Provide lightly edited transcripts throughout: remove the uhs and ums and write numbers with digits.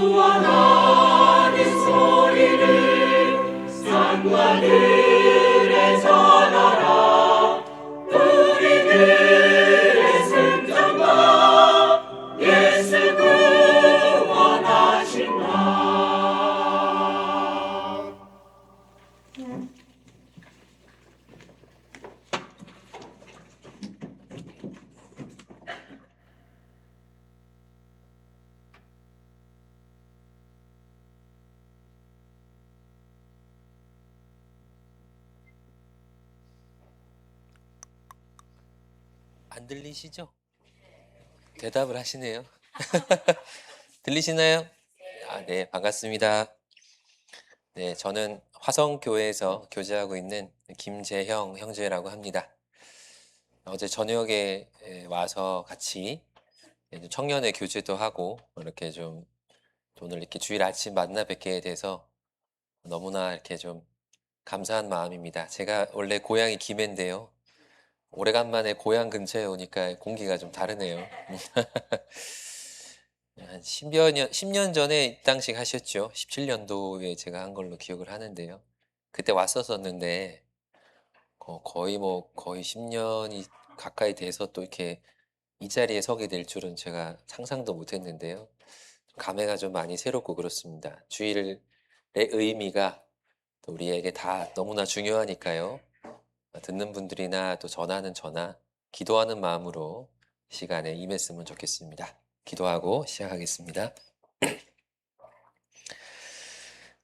구원하는 소리를 산마들에 전하라. 우리들의 생존다. 예수 구원하신다. 안 들리시죠? 대답을 하시네요. 들리시나요? 아, 네, 반갑습니다. 네, 저는 화성교회에서 교제하고 있는 김재형 형제라고 합니다. 어제 저녁에 와서 같이 좀 청년의 교제도 하고 이렇게 좀 오늘 이렇게 주일 아침 만나 뵙게 돼서 너무나 이렇게 좀 감사한 마음입니다. 제가 원래 고향이 김해인데요. 오래간만에 고향 근처에 오니까 공기가 좀 다르네요. 한 10년 전에 입당식 하셨죠. 17년도에 제가 한 걸로 기억을 하는데요. 그때 왔었었는데, 거의 10년이 가까이 돼서 또 이렇게 이 자리에 서게 될 줄은 제가 상상도 못 했는데요. 감회가 좀 많이 새롭고 그렇습니다. 주일의 의미가 또 우리에게 다 너무나 중요하니까요. 듣는 분들이나 또 전하는 저나 기도하는 마음으로 시간에 임했으면 좋겠습니다. 기도하고 시작하겠습니다.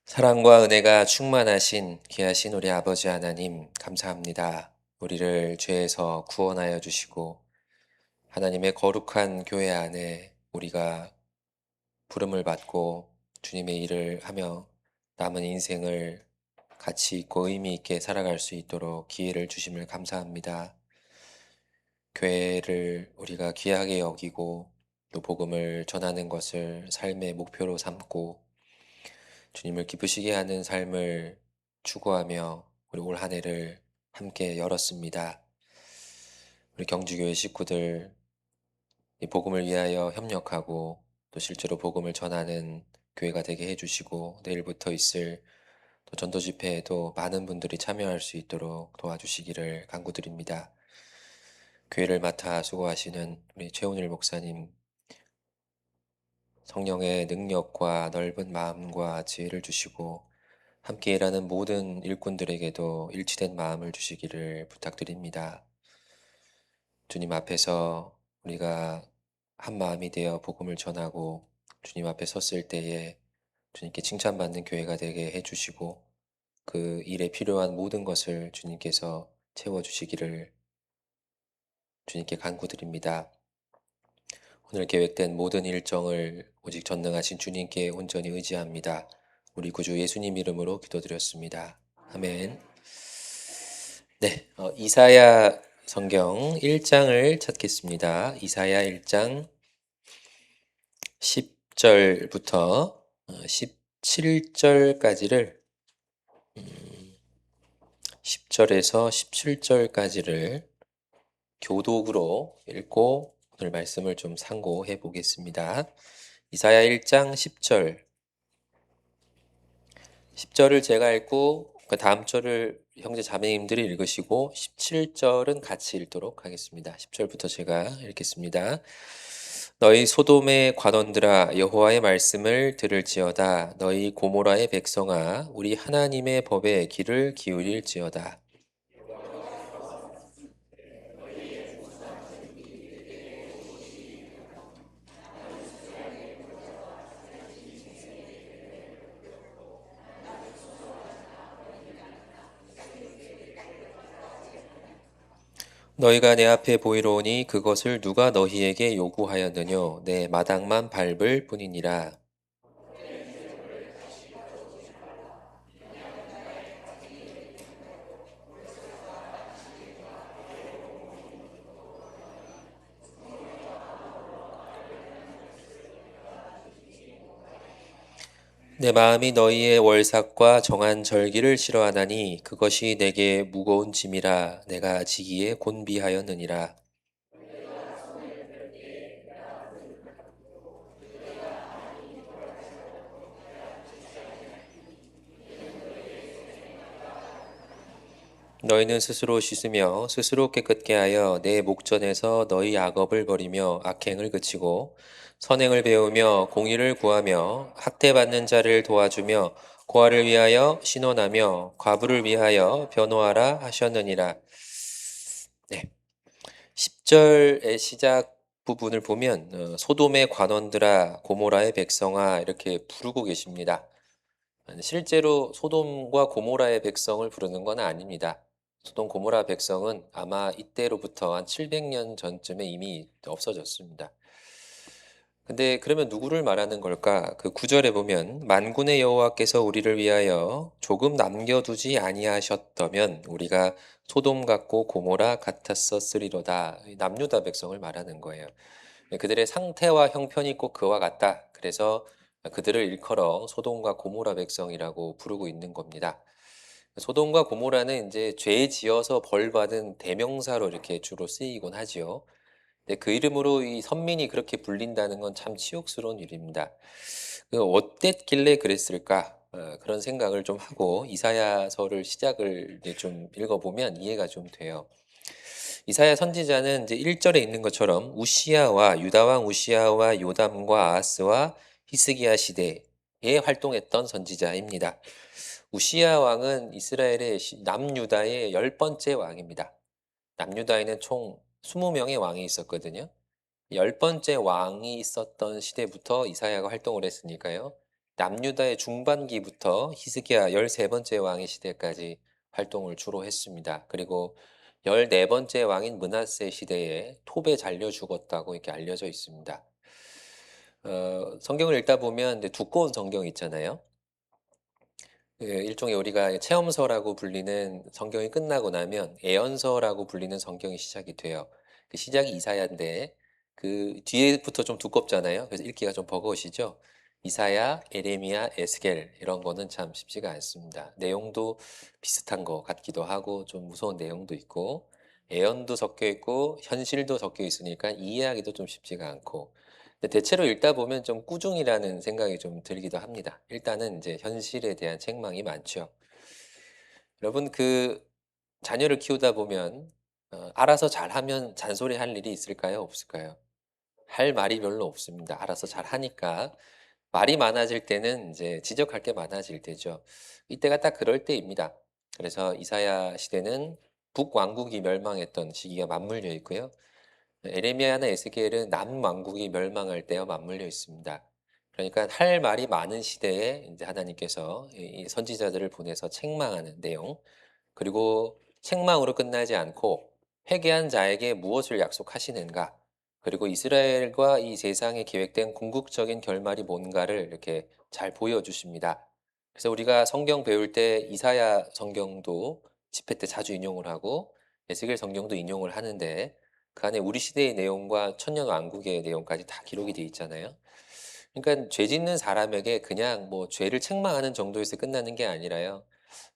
사랑과 은혜가 충만하신 귀하신 우리 아버지 하나님 감사합니다. 우리를 죄에서 구원하여 주시고 하나님의 거룩한 교회 안에 우리가 부름을 받고 주님의 일을 하며 남은 인생을 가치 있고 의미 있게 살아갈 수 있도록 기회를 주심을 감사합니다. 교회를 우리가 귀하게 여기고 또 복음을 전하는 것을 삶의 목표로 삼고 주님을 기쁘시게 하는 삶을 추구하며 우리 올 한 해를 함께 열었습니다. 우리 경주교회 식구들 이 복음을 위하여 협력하고 또 실제로 복음을 전하는 교회가 되게 해주시고 내일부터 있을 또 전도 집회에도 많은 분들이 참여할 수 있도록 도와주시기를 간구드립니다. 교회를 맡아 수고하시는 우리 최훈일 목사님 성령의 능력과 넓은 마음과 지혜를 주시고 함께 일하는 모든 일꾼들에게도 일치된 마음을 주시기를 부탁드립니다. 주님 앞에서 우리가 한 마음이 되어 복음을 전하고 주님 앞에 섰을 때에 주님께 칭찬받는 교회가 되게 해주시고 그 일에 필요한 모든 것을 주님께서 채워주시기를 주님께 간구드립니다. 오늘 계획된 모든 일정을 오직 전능하신 주님께 온전히 의지합니다. 우리 구주 예수님 이름으로 기도드렸습니다. 아멘. 네, 이사야 성경 1장을 찾겠습니다. 이사야 1장 10절부터 17절까지를 10절에서 17절까지를 교독으로 읽고 오늘 말씀을 좀 상고해 보겠습니다. 이사야 1장 10절 10절을 제가 읽고 그 다음 절을 형제 자매님들이 읽으시고 17절은 같이 읽도록 하겠습니다. 10절부터 제가 읽겠습니다. 너희 소돔의 관원들아 여호와의 말씀을 들을지어다. 너희 고모라의 백성아 우리 하나님의 법에 귀를 기울일지어다. 너희가 내 앞에 보이러오니 그것을 누가 너희에게 요구하였느뇨 내 마당만 밟을 뿐이니라. 내 마음이 너희의 월삭과 정한 절기를 싫어하나니 그것이 내게 무거운 짐이라 내가 지기에 곤비하였느니라. 너희는 스스로 씻으며 스스로 깨끗게 하여 내 목전에서 너희 악업을 버리며 악행을 그치고 선행을 배우며 공의를 구하며 학대받는 자를 도와주며 고아를 위하여 신원하며 과부를 위하여 변호하라 하셨느니라. 네. 10절의 시작 부분을 보면 소돔의 관원들아 고모라의 백성아 이렇게 부르고 계십니다. 실제로 소돔과 고모라의 백성을 부르는 건 아닙니다. 소돔 고모라 백성은 아마 이때로부터 한 700년 전쯤에 이미 없어졌습니다. 근데 그러면 누구를 말하는 걸까? 그 9절에 보면 만군의 여호와께서 우리를 위하여 조금 남겨두지 아니하셨다면 우리가 소돔 같고 고모라 같았었으리로다. 남유다 백성을 말하는 거예요. 그들의 상태와 형편이 꼭 그와 같다. 그래서 그들을 일컬어 소돔과 고모라 백성이라고 부르고 있는 겁니다. 소돔과 고모라는 이제 죄 지어서 벌 받은 대명사로 이렇게 주로 쓰이곤 하지요. 네, 그 이름으로 이 선민이 그렇게 불린다는 건 참 치욕스러운 일입니다. 어땠길래 그랬을까? 그런 생각을 좀 하고 이사야서를 시작을 이제 좀 읽어보면 이해가 좀 돼요. 이사야 선지자는 이제 1절에 있는 것처럼 우시야와 유다 왕 우시야와 요담과 아하스와 히스기야 시대에 활동했던 선지자입니다. 우시야 왕은 이스라엘의 남유다의 10번째 왕입니다. 남유다에는 총 20명의 왕이 있었거든요. 10번째 왕이 있었던 시대부터 이사야가 활동을 했으니까요. 남유다의 중반기부터 히스기야 13번째 왕의 시대까지 활동을 주로 했습니다. 그리고 14번째 왕인 므낫세 시대에 톱에 잘려 죽었다고 이렇게 알려져 있습니다. 성경을 읽다 보면 이제 두꺼운 성경 있잖아요. 일종의 우리가 체험서라고 불리는 성경이 끝나고 나면 예언서라고 불리는 성경이 시작이 돼요. 그 시작이 이사야인데 그 뒤에부터 좀 두껍잖아요. 그래서 읽기가 좀 버거우시죠? 이사야, 에레미야, 에스겔 이런 거는 참 쉽지가 않습니다. 내용도 비슷한 것 같기도 하고 좀 무서운 내용도 있고 예언도 섞여 있고 현실도 섞여 있으니까 이해하기도 좀 쉽지가 않고 근데 대체로 읽다 보면 좀 꾸중이라는 생각이 좀 들기도 합니다. 일단은 이제 현실에 대한 책망이 많죠. 여러분 자녀를 키우다 보면 알아서 잘하면 잔소리할 일이 있을까요? 없을까요? 할 말이 별로 없습니다. 알아서 잘하니까 말이 많아질 때는 이제 지적할 게 많아질 때죠. 이때가 딱 그럴 때입니다. 그래서 이사야 시대는 북왕국이 멸망했던 시기가 맞물려 있고요. 에레미야나 에스겔은 남왕국이 멸망할 때와 맞물려 있습니다. 그러니까 할 말이 많은 시대에 이제 하나님께서 이 선지자들을 보내서 책망하는 내용, 그리고 책망으로 끝나지 않고 회개한 자에게 무엇을 약속하시는가, 그리고 이스라엘과 이 세상에 계획된 궁극적인 결말이 뭔가를 이렇게 잘 보여주십니다. 그래서 우리가 성경 배울 때 이사야 성경도 집회 때 자주 인용을 하고 에스겔 성경도 인용을 하는데 그 안에 우리 시대의 내용과 천년 왕국의 내용까지 다 기록이 돼 있잖아요. 그러니까 죄 짓는 사람에게 그냥 뭐 죄를 책망하는 정도에서 끝나는 게 아니라요.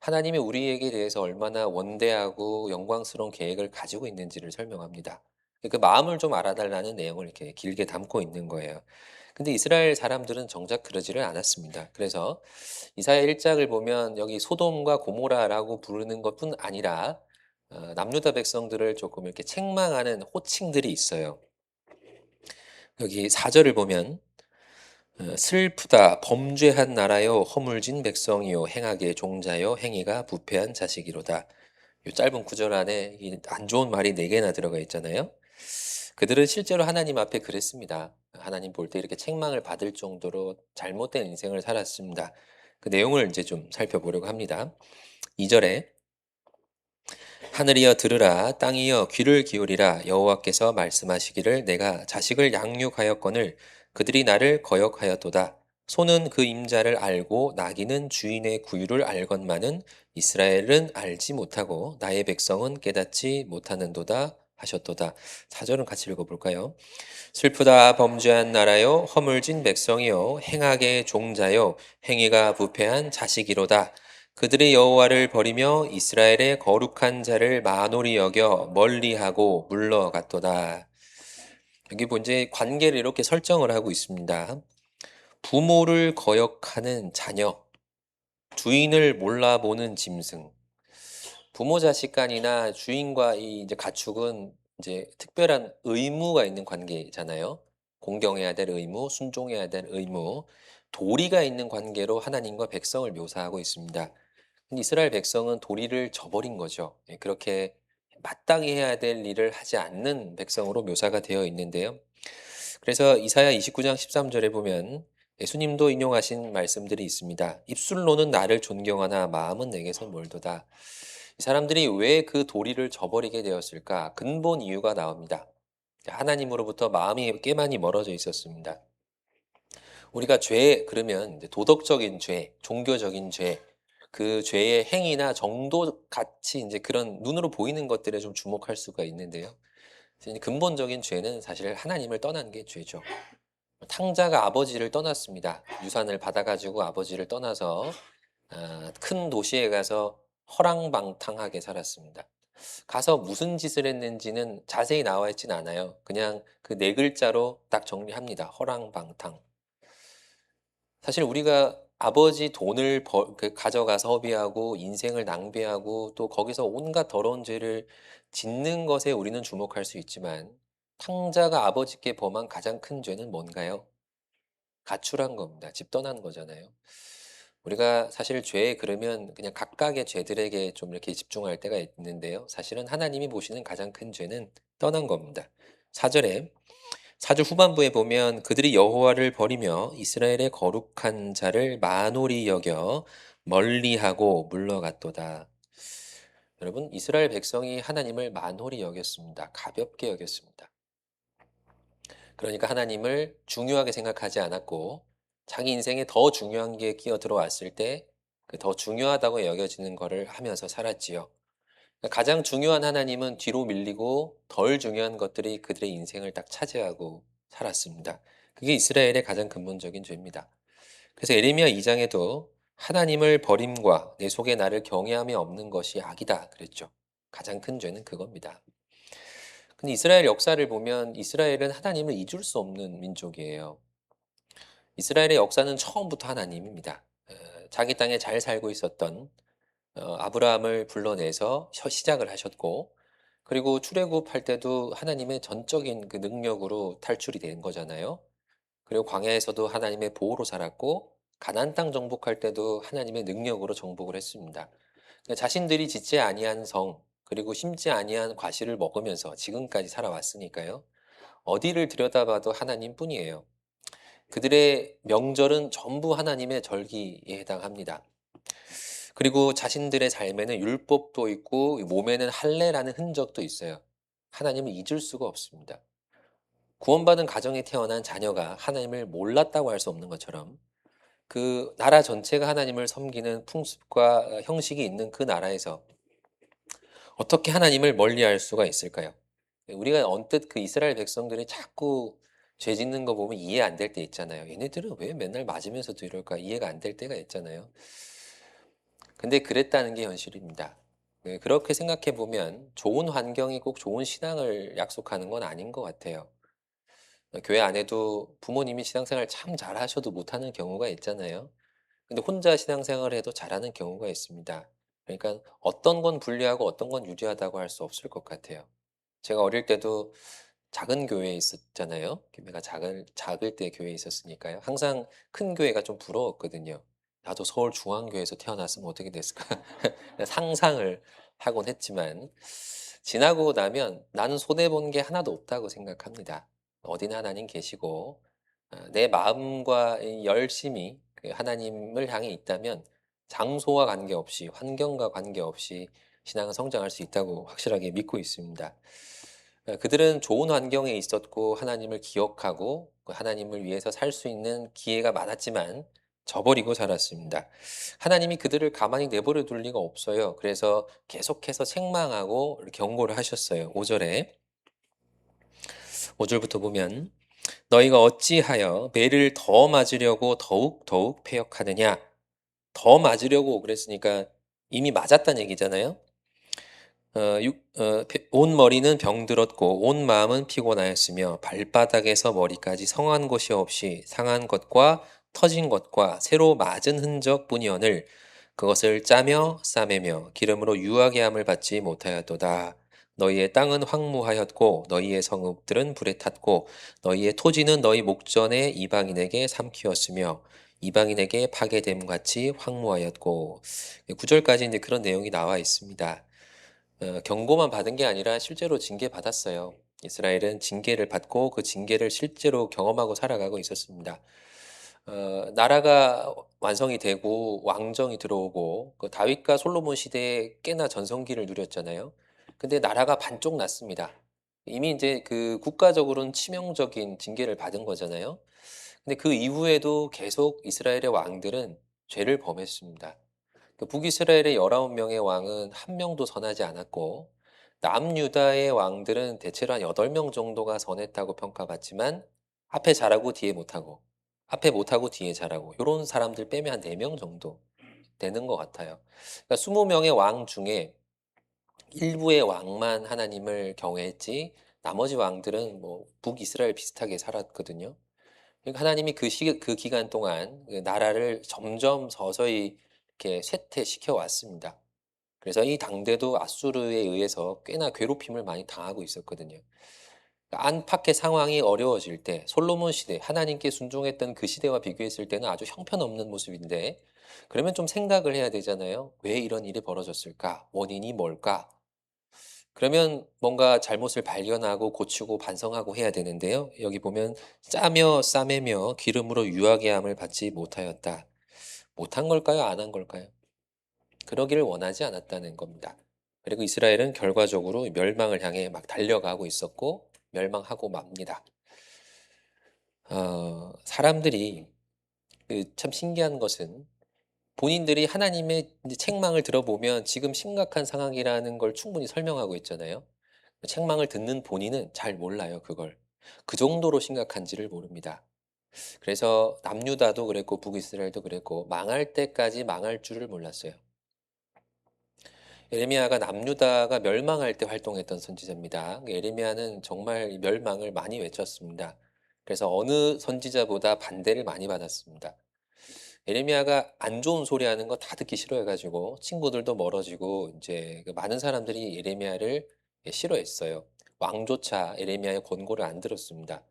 하나님이 우리에게 대해서 얼마나 원대하고 영광스러운 계획을 가지고 있는지를 설명합니다. 그 마음을 좀 알아달라는 내용을 이렇게 길게 담고 있는 거예요. 근데 이스라엘 사람들은 정작 그러지를 않았습니다. 그래서 이사야 1장을 보면 여기 소돔과 고모라라고 부르는 것뿐 아니라 남유다 백성들을 조금 이렇게 책망하는 호칭들이 있어요. 여기 4절을 보면 슬프다 범죄한 나라요 허물진 백성이요 행악의 종자요 행위가 부패한 자식이로다. 이 짧은 구절 안에 이 안 좋은 말이 4개나 들어가 있잖아요. 그들은 실제로 하나님 앞에 그랬습니다. 하나님 볼 때 이렇게 책망을 받을 정도로 잘못된 인생을 살았습니다. 그 내용을 이제 좀 살펴보려고 합니다. 2절에 하늘이여 들으라 땅이여 귀를 기울이라 여호와께서 말씀하시기를 내가 자식을 양육하였거늘 그들이 나를 거역하였도다. 소는 그 임자를 알고 나귀는 주인의 구유를 알건만은 이스라엘은 알지 못하고 나의 백성은 깨닫지 못하는도다 하셨도다. 4절은 같이 읽어볼까요? 슬프다 범죄한 나라요 허물진 백성이요 행악의 종자요 행위가 부패한 자식이로다. 그들의 여호와를 버리며 이스라엘의 거룩한 자를 만홀히 여겨 멀리하고 물러갔도다. 여기 본제 관계를 이렇게 설정을 하고 있습니다. 부모를 거역하는 자녀, 주인을 몰라보는 짐승. 부모 자식 간이나 주인과 이 이제 가축은 이제 특별한 의무가 있는 관계잖아요. 공경해야 될 의무, 순종해야 될 의무, 도리가 있는 관계로 하나님과 백성을 묘사하고 있습니다. 근데 이스라엘 백성은 도리를 저버린 거죠. 예, 그렇게 마땅히 해야 될 일을 하지 않는 백성으로 묘사가 되어 있는데요. 그래서 이사야 29장 13절에 보면 예수님도 인용하신 말씀들이 있습니다. 입술로는 나를 존경하나 마음은 내게서 멀도다. 이 사람들이 왜 그 도리를 저버리게 되었을까? 근본 이유가 나옵니다. 하나님으로부터 마음이 꽤 많이 멀어져 있었습니다. 우리가 죄 그러면 이제 도덕적인 죄, 종교적인 죄, 그 죄의 행위나 정도 같이 이제 그런 눈으로 보이는 것들에 좀 주목할 수가 있는데요. 근본적인 죄는 사실 하나님을 떠난 게 죄죠. 탕자가 아버지를 떠났습니다. 유산을 받아가지고 아버지를 떠나서 큰 도시에 가서 허랑방탕하게 살았습니다. 가서 무슨 짓을 했는지는 자세히 나와 있진 않아요. 그냥 그 네 글자로 딱 정리합니다. 허랑방탕. 사실 우리가 아버지 돈을 가져가서 허비하고 인생을 낭비하고 또 거기서 온갖 더러운 죄를 짓는 것에 우리는 주목할 수 있지만 탕자가 아버지께 범한 가장 큰 죄는 뭔가요? 가출한 겁니다. 집 떠난 거잖아요. 우리가 사실 죄에 그러면 그냥 각각의 죄들에게 좀 이렇게 집중할 때가 있는데요. 사실은 하나님이 보시는 가장 큰 죄는 떠난 겁니다. 4절에 4절 후반부에 보면 그들이 여호와를 버리며 이스라엘의 거룩한 자를 만홀히 여겨 멀리하고 물러갔도다. 여러분, 이스라엘 백성이 하나님을 만홀히 여겼습니다. 가볍게 여겼습니다. 그러니까 하나님을 중요하게 생각하지 않았고 자기 인생에 더 중요한 게 끼어 들어왔을 때 그 더 중요하다고 여겨지는 것을 하면서 살았지요. 그러니까 가장 중요한 하나님은 뒤로 밀리고 덜 중요한 것들이 그들의 인생을 딱 차지하고 살았습니다. 그게 이스라엘의 가장 근본적인 죄입니다. 그래서 에레미야 2장에도 하나님을 버림과 내 속에 나를 경외함이 없는 것이 악이다 그랬죠. 가장 큰 죄는 그겁니다. 근데 이스라엘 역사를 보면 이스라엘은 하나님을 잊을 수 없는 민족이에요. 이스라엘의 역사는 처음부터 하나님입니다. 자기 땅에 잘 살고 있었던 아브라함을 불러내서 시작을 하셨고 그리고 출애굽할 때도 하나님의 전적인 그 능력으로 탈출이 된 거잖아요. 그리고 광야에서도 하나님의 보호로 살았고 가나안 땅 정복할 때도 하나님의 능력으로 정복을 했습니다. 그러니까 자신들이 짓지 아니한 성 그리고 심지 아니한 과실을 먹으면서 지금까지 살아왔으니까요. 어디를 들여다봐도 하나님뿐이에요. 그들의 명절은 전부 하나님의 절기에 해당합니다. 그리고 자신들의 삶에는 율법도 있고 몸에는 할례라는 흔적도 있어요. 하나님을 잊을 수가 없습니다. 구원받은 가정에 태어난 자녀가 하나님을 몰랐다고 할 수 없는 것처럼 그 나라 전체가 하나님을 섬기는 풍습과 형식이 있는 그 나라에서 어떻게 하나님을 멀리할 수가 있을까요? 우리가 언뜻 그 이스라엘 백성들이 자꾸 죄 짓는 거 보면 이해 안 될 때 있잖아요. 얘네들은 왜 맨날 맞으면서도 이럴까? 이해가 안 될 때가 있잖아요. 근데 그랬다는 게 현실입니다. 네, 그렇게 생각해 보면 좋은 환경이 꼭 좋은 신앙을 약속하는 건 아닌 것 같아요. 교회 안에도 부모님이 신앙생활 참 잘하셔도 못하는 경우가 있잖아요. 근데 혼자 신앙생활을 해도 잘하는 경우가 있습니다. 그러니까 어떤 건 불리하고 어떤 건 유리하다고 할 수 없을 것 같아요. 제가 어릴 때도 작은 교회에 있었잖아요. 교회가 작을 때 교회에 있었으니까요. 항상 큰 교회가 좀 부러웠거든요. 나도 서울 중앙교회에서 태어났으면 어떻게 됐을까? 상상을 하곤 했지만 지나고 나면 나는 손해 본 게 하나도 없다고 생각합니다. 어디나 하나님 계시고 내 마음과 이 열심이 그 하나님을 향해 있다면 장소와 관계없이 환경과 관계없이 신앙은 성장할 수 있다고 확실하게 믿고 있습니다. 그들은 좋은 환경에 있었고 하나님을 기억하고 그 하나님을 위해서 살 수 있는 기회가 많았지만 저버리고 살았습니다. 하나님이 그들을 가만히 내버려 둘 리가 없어요. 그래서 계속해서 책망하고 경고를 하셨어요. 5절에 5절부터 보면 너희가 어찌하여 매를 더 맞으려고 더욱 패역하느냐. 더 맞으려고 그랬으니까 이미 맞았다는 얘기잖아요. 온 머리는 병들었고 온 마음은 피곤하였으며 발바닥에서 머리까지 성한 곳이 없이 상한 것과 터진 것과 새로 맞은 흔적뿐이오늘 그것을 짜며 싸매며 기름으로 유하게 함을 받지 못하였도다. 너희의 땅은 황무하였고 너희의 성읍들은 불에 탔고 너희의 토지는 너희 목전에 이방인에게 삼키었으며 이방인에게 파괴됨 같이 황무하였고. 9절까지 이제 그런 내용이 나와 있습니다. 경고만 받은 게 아니라 실제로 징계받았어요. 이스라엘은 징계를 받고 그 징계를 실제로 경험하고 살아가고 있었습니다. 나라가 완성이 되고 왕정이 들어오고 그 다윗과 솔로몬 시대에 꽤나 전성기를 누렸잖아요. 근데 나라가 반쪽 났습니다. 이미 이제 그 국가적으로는 치명적인 징계를 받은 거잖아요. 근데 그 이후에도 계속 이스라엘의 왕들은 죄를 범했습니다. 그 북이스라엘의 19명의 왕은 한 명도 선하지 않았고 남유다의 왕들은 대체로 한 8명 정도가 선했다고 평가받지만 앞에 잘하고 뒤에 못하고 앞에 못하고 뒤에 잘하고 요런 사람들 빼면 한 4명 정도 되는 것 같아요. 그러니까 20명의 왕 중에 일부의 왕만 하나님을 경외했지 나머지 왕들은 뭐 북이스라엘 비슷하게 살았거든요. 그러니까 하나님이 그 기간 동안 그 나라를 점점 서서히 이렇게 쇠퇴시켜 왔습니다. 그래서 이 당대도 아수르에 의해서 꽤나 괴롭힘을 많이 당하고 있었거든요. 그러니까 안팎의 상황이 어려워질 때 솔로몬 시대 하나님께 순종했던 그 시대와 비교했을 때는 아주 형편없는 모습인데 그러면 좀 생각을 해야 되잖아요. 왜 이런 일이 벌어졌을까? 원인이 뭘까? 그러면 뭔가 잘못을 발견하고 고치고 반성하고 해야 되는데요. 여기 보면 짜며 싸매며 기름으로 유하게 함을 받지 못하였다. 못한 걸까요? 안 한 걸까요? 그러기를 원하지 않았다는 겁니다. 그리고 이스라엘은 결과적으로 멸망을 향해 막 달려가고 있었고 멸망하고 맙니다. 사람들이 참 신기한 것은 본인들이 하나님의 이제 책망을 들어보면 지금 심각한 상황이라는 걸 충분히 설명하고 있잖아요. 책망을 듣는 본인은 잘 몰라요, 그걸. 그 정도로 심각한지를 모릅니다. 그래서 남유다도 그랬고 북이스라엘도 그랬고 망할 때까지 망할 줄을 몰랐어요. 예레미야가 남유다가 멸망할 때 활동했던 선지자입니다. 예레미야는 정말 이 멸망을 많이 외쳤습니다. 그래서 어느 선지자보다 반대를 많이 받았습니다. 예레미야가 안 좋은 소리 하는 거 다 듣기 싫어해가지고 친구들도 멀어지고 이제 그 많은 사람들이 예레미야를 싫어했어요. 왕조차 예레미야의 권고를 안 들었습니다.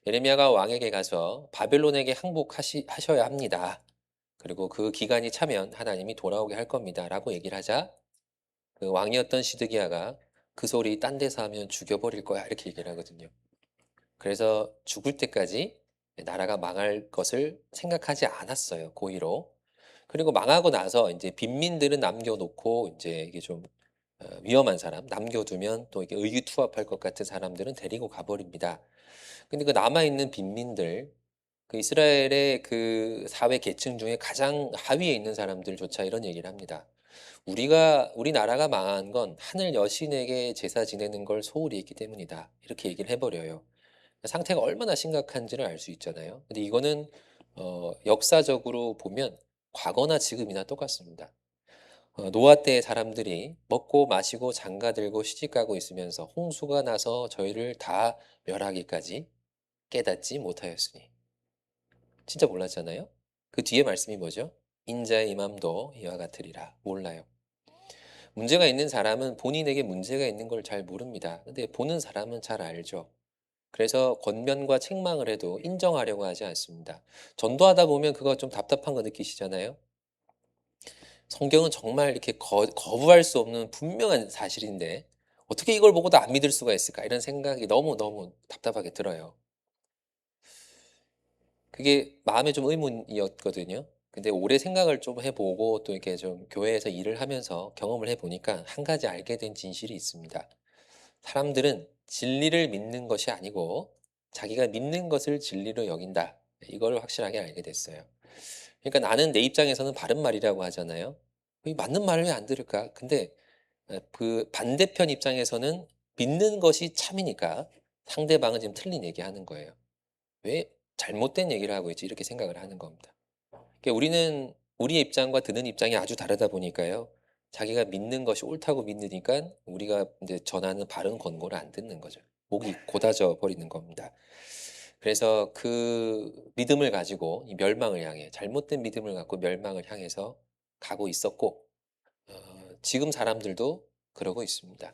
예레미야가 왕에게 가서 바벨론에게 항복하셔야 합니다. 그리고 그 기간이 차면 하나님이 돌아오게 할 겁니다라고 얘기를 하자 그 왕이었던 시드기야가 그 소리 딴 데서 하면 죽여버릴 거야 이렇게 얘기를 하거든요. 그래서 죽을 때까지 나라가 망할 것을 생각하지 않았어요. 고의로. 그리고 망하고 나서 이제 빈민들은 남겨놓고 이제 이게 좀 위험한 사람 남겨두면 또 이게 의기투합할 것 같은 사람들은 데리고 가버립니다. 근데 그 남아있는 빈민들 그 이스라엘의 그 사회 계층 중에 가장 하위에 있는 사람들조차 이런 얘기를 합니다. 우리나라가 망한 건 하늘 여신에게 제사 지내는 걸 소홀히 했기 때문이다. 이렇게 얘기를 해버려요. 상태가 얼마나 심각한지를 알 수 있잖아요. 근데 이거는 역사적으로 보면 과거나 지금이나 똑같습니다. 노아 때의 사람들이 먹고 마시고 장가들고 시집가고 있으면서 홍수가 나서 저희를 다 멸하기까지 깨닫지 못하였으니. 진짜 몰랐잖아요. 그 뒤에 말씀이 뭐죠? 인자의 임함도 이와 같으리라. 몰라요. 문제가 있는 사람은 본인에게 문제가 있는 걸 잘 모릅니다. 근데 보는 사람은 잘 알죠. 그래서 권면과 책망을 해도 인정하려고 하지 않습니다. 전도하다 보면 그거 좀 답답한 거 느끼시잖아요. 성경은 정말 이렇게 거부할 수 없는 분명한 사실인데 어떻게 이걸 보고도 안 믿을 수가 있을까 이런 생각이 너무너무 답답하게 들어요. 그게 마음에 좀 의문이었거든요. 근데 오래 생각을 좀 해보고 또 이렇게 좀 교회에서 일을 하면서 경험을 해보니까 한 가지 알게 된 진실이 있습니다. 사람들은 진리를 믿는 것이 아니고 자기가 믿는 것을 진리로 여긴다. 이걸 확실하게 알게 됐어요. 그러니까 나는 내 입장에서는 바른 말이라고 하잖아요. 이 맞는 말을 왜 안 들을까? 근데 그 반대편 입장에서는 믿는 것이 참이니까 상대방은 지금 틀린 얘기하는 거예요. 왜 잘못된 얘기를 하고 있지? 이렇게 생각을 하는 겁니다. 그러니까 우리는 우리의 입장과 드는 입장이 아주 다르다 보니까요. 자기가 믿는 것이 옳다고 믿으니까 우리가 이제 전하는 바른 권고를 안 듣는 거죠. 목이 곧아져 버리는 겁니다. 그래서 그 믿음을 가지고 이 멸망을 향해 잘못된 믿음을 갖고 멸망을 향해서 가고 있었고 지금 사람들도 그러고 있습니다.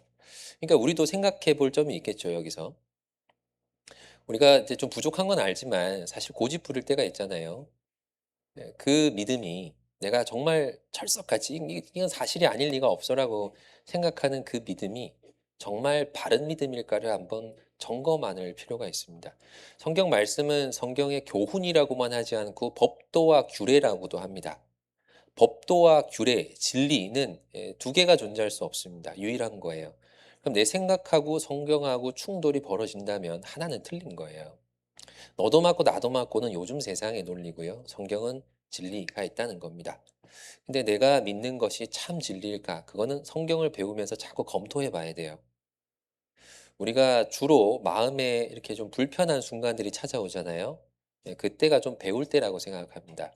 그러니까 우리도 생각해 볼 점이 있겠죠, 여기서. 우리가 이제 좀 부족한 건 알지만 사실 고집 부릴 때가 있잖아요. 네, 그 믿음이 내가 정말 철석같이 이건 사실이 아닐 리가 없어라고 생각하는 그 믿음이 정말 바른 믿음일까를 한번 점검할 필요가 있습니다. 성경 말씀은 성경의 교훈이라고만 하지 않고 법도와 규례라고도 합니다. 법도와 규례, 진리는 두 개가 존재할 수 없습니다. 유일한 거예요. 그럼 내 생각하고 성경하고 충돌이 벌어진다면 하나는 틀린 거예요. 너도 맞고 나도 맞고는 요즘 세상의 논리고요. 성경은 진리가 있다는 겁니다. 근데 내가 믿는 것이 참 진리일까? 그거는 성경을 배우면서 자꾸 검토해 봐야 돼요. 우리가 주로 마음에 이렇게 좀 불편한 순간들이 찾아오잖아요. 그때가 좀 배울 때라고 생각합니다.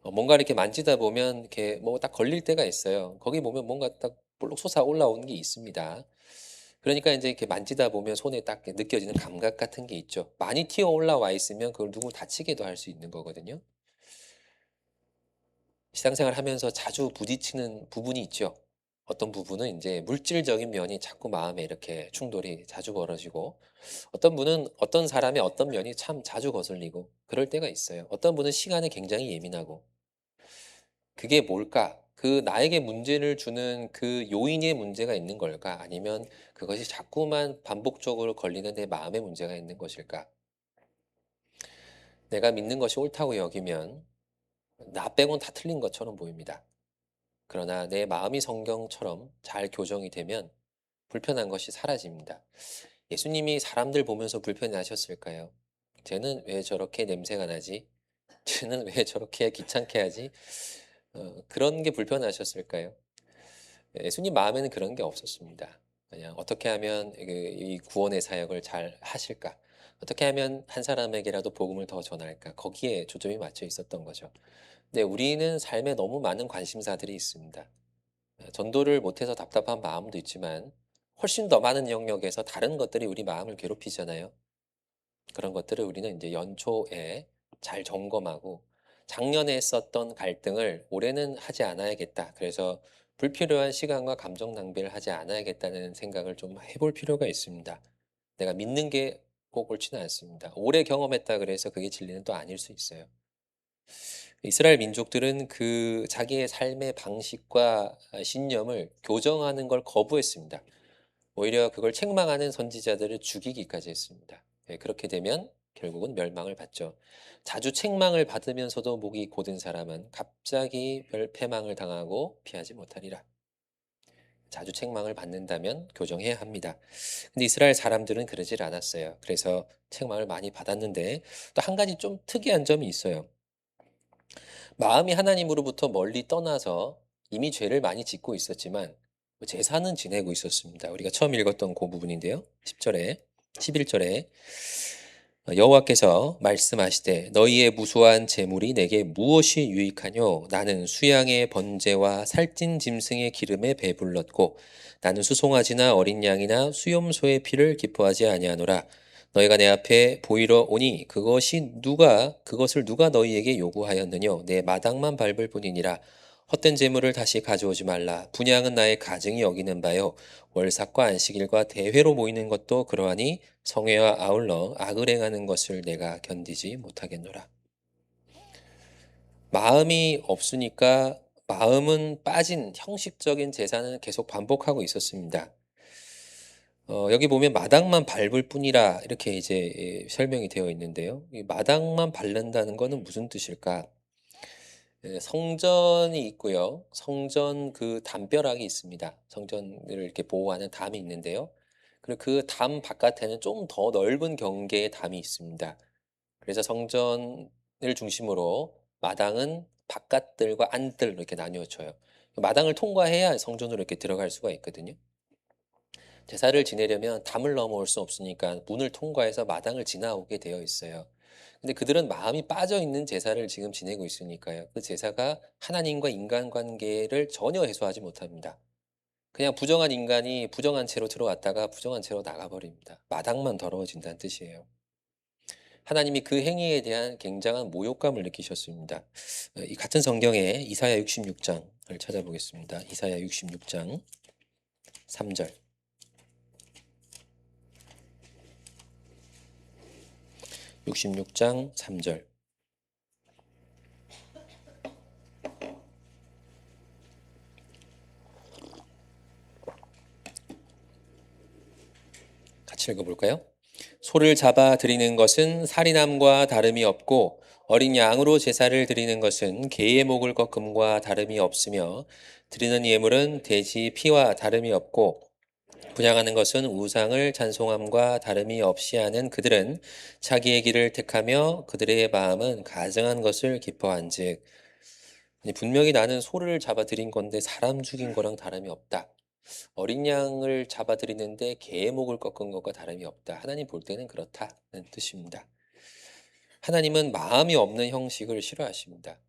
뭔가 이렇게 만지다 보면 이렇게 뭐 딱 걸릴 때가 있어요. 거기 보면 뭔가 딱 볼록 솟아 올라오는 게 있습니다. 그러니까 이제 이렇게 만지다 보면 손에 딱 느껴지는 감각 같은 게 있죠. 많이 튀어 올라와 있으면 그걸 누구 다치게도 할 수 있는 거거든요. 일상생활 하면서 자주 부딪히는 부분이 있죠. 어떤 부분은 이제 물질적인 면이 자꾸 마음에 이렇게 충돌이 자주 벌어지고 어떤 분은 어떤 사람의 어떤 면이 참 자주 거슬리고 그럴 때가 있어요. 어떤 분은 시간에 굉장히 예민하고 그게 뭘까? 그 나에게 문제를 주는 그 요인에 문제가 있는 걸까? 아니면 그것이 자꾸만 반복적으로 걸리는 내 마음에 문제가 있는 것일까? 내가 믿는 것이 옳다고 여기면 나 빼곤 다 틀린 것처럼 보입니다. 그러나 내 마음이 성경처럼 잘 교정이 되면 불편한 것이 사라집니다. 예수님이 사람들 보면서 불편해하셨을까요? 쟤는 왜 저렇게 냄새가 나지? 쟤는 왜 저렇게 귀찮게 하지? 그런 게 불편하셨을까요? 예수님 마음에는 그런 게 없었습니다. 그냥 어떻게 하면 이 구원의 사역을 잘 하실까? 어떻게 하면 한 사람에게라도 복음을 더 전할까? 거기에 초점이 맞춰 있었던 거죠. 근데 우리는 삶에 너무 많은 관심사들이 있습니다. 전도를 못해서 답답한 마음도 있지만 훨씬 더 많은 영역에서 다른 것들이 우리 마음을 괴롭히잖아요. 그런 것들을 우리는 이제 연초에 잘 점검하고 작년에 했었던 갈등을 올해는 하지 않아야겠다. 그래서 불필요한 시간과 감정 낭비를 하지 않아야겠다는 생각을 좀 해볼 필요가 있습니다. 내가 믿는 게 꼭 옳지는 않습니다. 오래 경험했다 그래서 그게 진리는 또 아닐 수 있어요. 이스라엘 민족들은 그 자기의 삶의 방식과 신념을 교정하는 걸 거부했습니다. 오히려 그걸 책망하는 선지자들을 죽이기까지 했습니다. 그렇게 되면 결국은 멸망을 받죠. 자주 책망을 받으면서도 목이 곧은 사람은 갑자기 패망을 당하고 피하지 못하리라. 자주 책망을 받는다면 교정해야 합니다. 근데 이스라엘 사람들은 그러질 않았어요. 그래서 책망을 많이 받았는데 또 한 가지 좀 특이한 점이 있어요. 마음이 하나님으로부터 멀리 떠나서 이미 죄를 많이 짓고 있었지만 제사는 지내고 있었습니다. 우리가 처음 읽었던 그 부분인데요. 10절에 11절에 여호와께서 말씀하시되 너희의 무수한 재물이 내게 무엇이 유익하뇨 나는 수양의 번제와 살찐 짐승의 기름에 배불렀고 나는 수송아지나 어린 양이나 수염소의 피를 기뻐하지 아니하노라 너희가 내 앞에 보이러 오니 그것을 누가 너희에게 요구하였느뇨 내 마당만 밟을 뿐이니라 헛된 재물을 다시 가져오지 말라 분향은 나의 가증이 여기는 바요 월삭과 안식일과 대회로 모이는 것도 그러하니 성회와 아울러 악을 행하는 것을 내가 견디지 못하겠노라. 마음이 없으니까 마음은 빠진 형식적인 제사는 계속 반복하고 있었습니다. 여기 보면 마당만 밟을 뿐이라 이렇게 이제 설명이 되어 있는데요. 이 마당만 밟는다는 것은 무슨 뜻일까? 성전이 있고요. 성전 그 담벼락이 있습니다. 성전을 이렇게 보호하는 담이 있는데요. 그리고 그 담 바깥에는 좀 더 넓은 경계의 담이 있습니다. 그래서 성전을 중심으로 마당은 바깥들과 안들 이렇게 나뉘어져요. 마당을 통과해야 성전으로 이렇게 들어갈 수가 있거든요. 제사를 지내려면 담을 넘어올 수 없으니까 문을 통과해서 마당을 지나오게 되어 있어요. 근데 그들은 마음이 빠져 있는 제사를 지금 지내고 있으니까요. 그 제사가 하나님과 인간 관계를 전혀 해소하지 못합니다. 그냥 부정한 인간이 부정한 채로 들어왔다가 부정한 채로 나가버립니다. 마당만 더러워진다는 뜻이에요. 하나님이 그 행위에 대한 굉장한 모욕감을 느끼셨습니다. 이 같은 성경에 이사야 66장을 찾아보겠습니다. 이사야 66장 3절. 66장 3절. 같이 읽어볼까요? 소를 잡아 드리는 것은 살인함과 다름이 없고 어린 양으로 제사를 드리는 것은 개의 목을 꺾음과 다름이 없으며 드리는 예물은 돼지 피와 다름이 없고 분향하는 것은 우상을 찬송함과 다름이 없이 하는 그들은 자기의 길을 택하며 그들의 마음은 가증한 것을 기뻐한즉. 아니, 분명히 나는 소를 잡아 드린 건데 사람 죽인 거랑 다름이 없다. 어린 양을 잡아들이는데 개의 목을 꺾은 것과 다름이 없다. 하나님 볼 때는 그렇다는 뜻입니다. 하나님은 마음이 없는 형식을 싫어하십니다.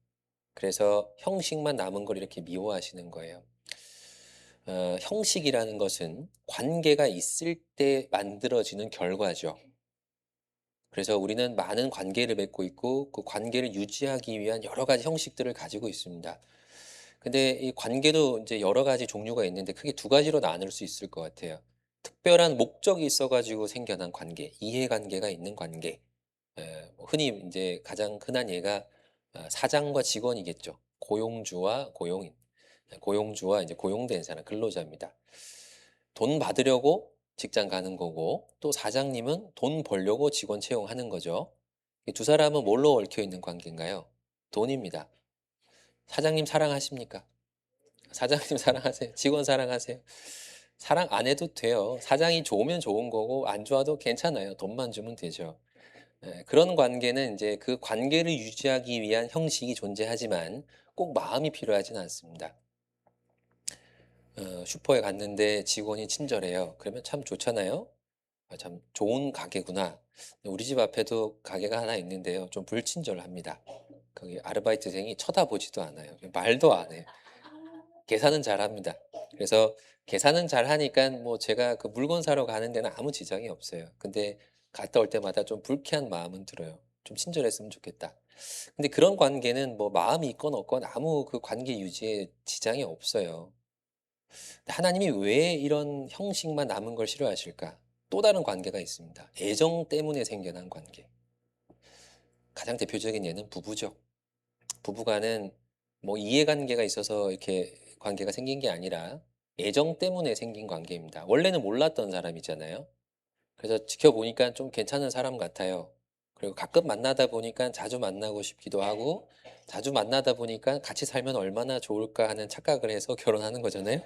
그래서 형식만 남은 걸 이렇게 미워하시는 거예요. 형식이라는 것은 관계가 있을 때 만들어지는 결과죠. 그래서 우리는 많은 관계를 맺고 있고 그 관계를 유지하기 위한 여러 가지 형식들을 가지고 있습니다. 근데 이 관계도 이제 여러 가지 종류가 있는데 크게 두 가지로 나눌 수 있을 것 같아요. 특별한 목적이 있어가지고 생겨난 관계, 이해관계가 있는 관계. 뭐 흔히 이제 가장 흔한 예가 사장과 직원이겠죠. 고용주와 고용인. 고용주와 이제 고용된 사람, 근로자입니다. 돈 받으려고 직장 가는 거고 또 사장님은 돈 벌려고 직원 채용하는 거죠. 이 두 사람은 뭘로 얽혀 있는 관계인가요? 돈입니다. 사장님 사랑하십니까? 사장님 사랑하세요? 직원 사랑하세요? 사랑 안 해도 돼요. 사장이 좋으면 좋은 거고 안 좋아도 괜찮아요. 돈만 주면 되죠. 그런 관계는 이제 그 관계를 유지하기 위한 형식이 존재하지만 꼭 마음이 필요하진 않습니다. 슈퍼에 갔는데 직원이 친절해요. 그러면 참 좋잖아요. 아, 참 좋은 가게구나. 우리 집 앞에도 가게가 하나 있는데요. 좀 불친절합니다. 거기 아르바이트생이 쳐다보지도 않아요. 말도 안 해요. 계산은 잘합니다. 그래서 계산은 잘하니까 뭐 제가 그 물건 사러 가는 데는 아무 지장이 없어요. 근데 갔다 올 때마다 좀 불쾌한 마음은 들어요. 좀 친절했으면 좋겠다. 근데 그런 관계는 뭐 마음이 있건 없건 아무 그 관계 유지에 지장이 없어요. 하나님이 왜 이런 형식만 남은 걸 싫어하실까? 또 다른 관계가 있습니다. 애정 때문에 생겨난 관계. 가장 대표적인 예는 부부죠. 부부간은 뭐 이해관계가 있어서 이렇게 관계가 생긴 게 아니라 애정 때문에 생긴 관계입니다. 원래는 몰랐던 사람이잖아요. 그래서 지켜보니까 좀 괜찮은 사람 같아요. 그리고 가끔 만나다 보니까 자주 만나고 싶기도 하고 자주 만나다 보니까 같이 살면 얼마나 좋을까 하는 착각을 해서 결혼하는 거잖아요.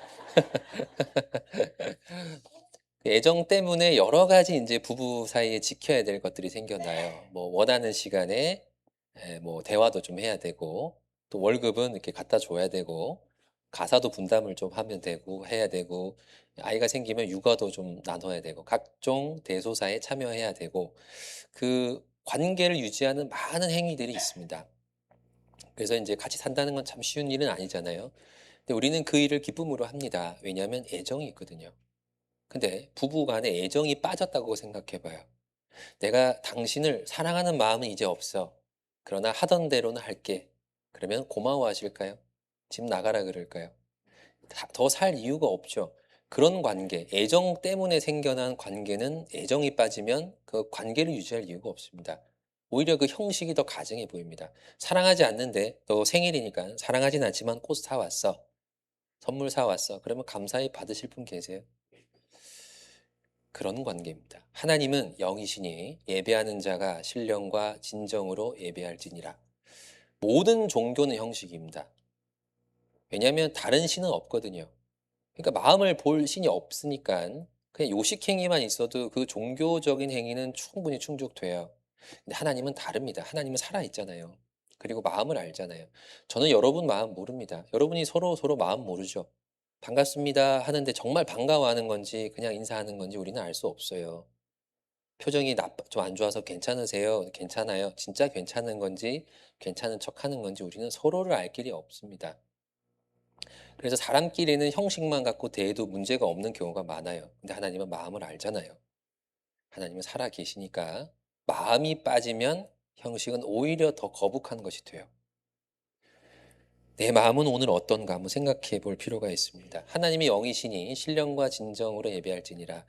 애정 때문에 여러 가지 이제 부부 사이에 지켜야 될 것들이 생겨나요. 뭐 원하는 시간에 뭐 대화도 좀 해야 되고 또 월급은 이렇게 갖다 줘야 되고 가사도 분담을 좀 하면 되고 해야 되고 아이가 생기면 육아도 좀 나눠야 되고 각종 대소사에 참여해야 되고 그 관계를 유지하는 많은 행위들이 있습니다. 그래서 이제 같이 산다는 건 참 쉬운 일은 아니잖아요. 근데 우리는 그 일을 기쁨으로 합니다. 왜냐하면 애정이 있거든요. 근데 부부 간에 애정이 빠졌다고 생각해 봐요. 내가 당신을 사랑하는 마음은 이제 없어. 그러나 하던 대로는 할게. 그러면 고마워하실까요? 집 나가라 그럴까요? 더 살 이유가 없죠. 그런 관계, 애정 때문에 생겨난 관계는 애정이 빠지면 그 관계를 유지할 이유가 없습니다. 오히려 그 형식이 더 가증해 보입니다. 사랑하지 않는데 너 생일이니까 사랑하진 않지만 꽃 사왔어. 선물 사왔어. 그러면 감사히 받으실 분 계세요? 그런 관계입니다. 하나님은 영이시니 예배하는 자가 신령과 진정으로 예배할지니라. 모든 종교는 형식입니다. 왜냐하면 다른 신은 없거든요. 그러니까 마음을 볼 신이 없으니까 그냥 요식 행위만 있어도 그 종교적인 행위는 충분히 충족돼요. 근데 하나님은 다릅니다. 하나님은 살아 있잖아요. 그리고 마음을 알잖아요. 저는 여러분 마음 모릅니다. 여러분이 서로 마음 모르죠. 반갑습니다 하는데 정말 반가워하는 건지 그냥 인사하는 건지 우리는 알 수 없어요. 표정이 좀 안 좋아서 괜찮으세요? 괜찮아요. 진짜 괜찮은 건지 괜찮은 척하는 건지 우리는 서로를 알 길이 없습니다. 그래서 사람끼리는 형식만 갖고 대해도 문제가 없는 경우가 많아요. 근데 하나님은 마음을 알잖아요. 하나님은 살아 계시니까 마음이 빠지면 형식은 오히려 더 거북한 것이 돼요. 내 마음은 오늘 어떤가 한번 생각해 볼 필요가 있습니다. 하나님이 영이시니 신령과 진정으로 예배할지니라.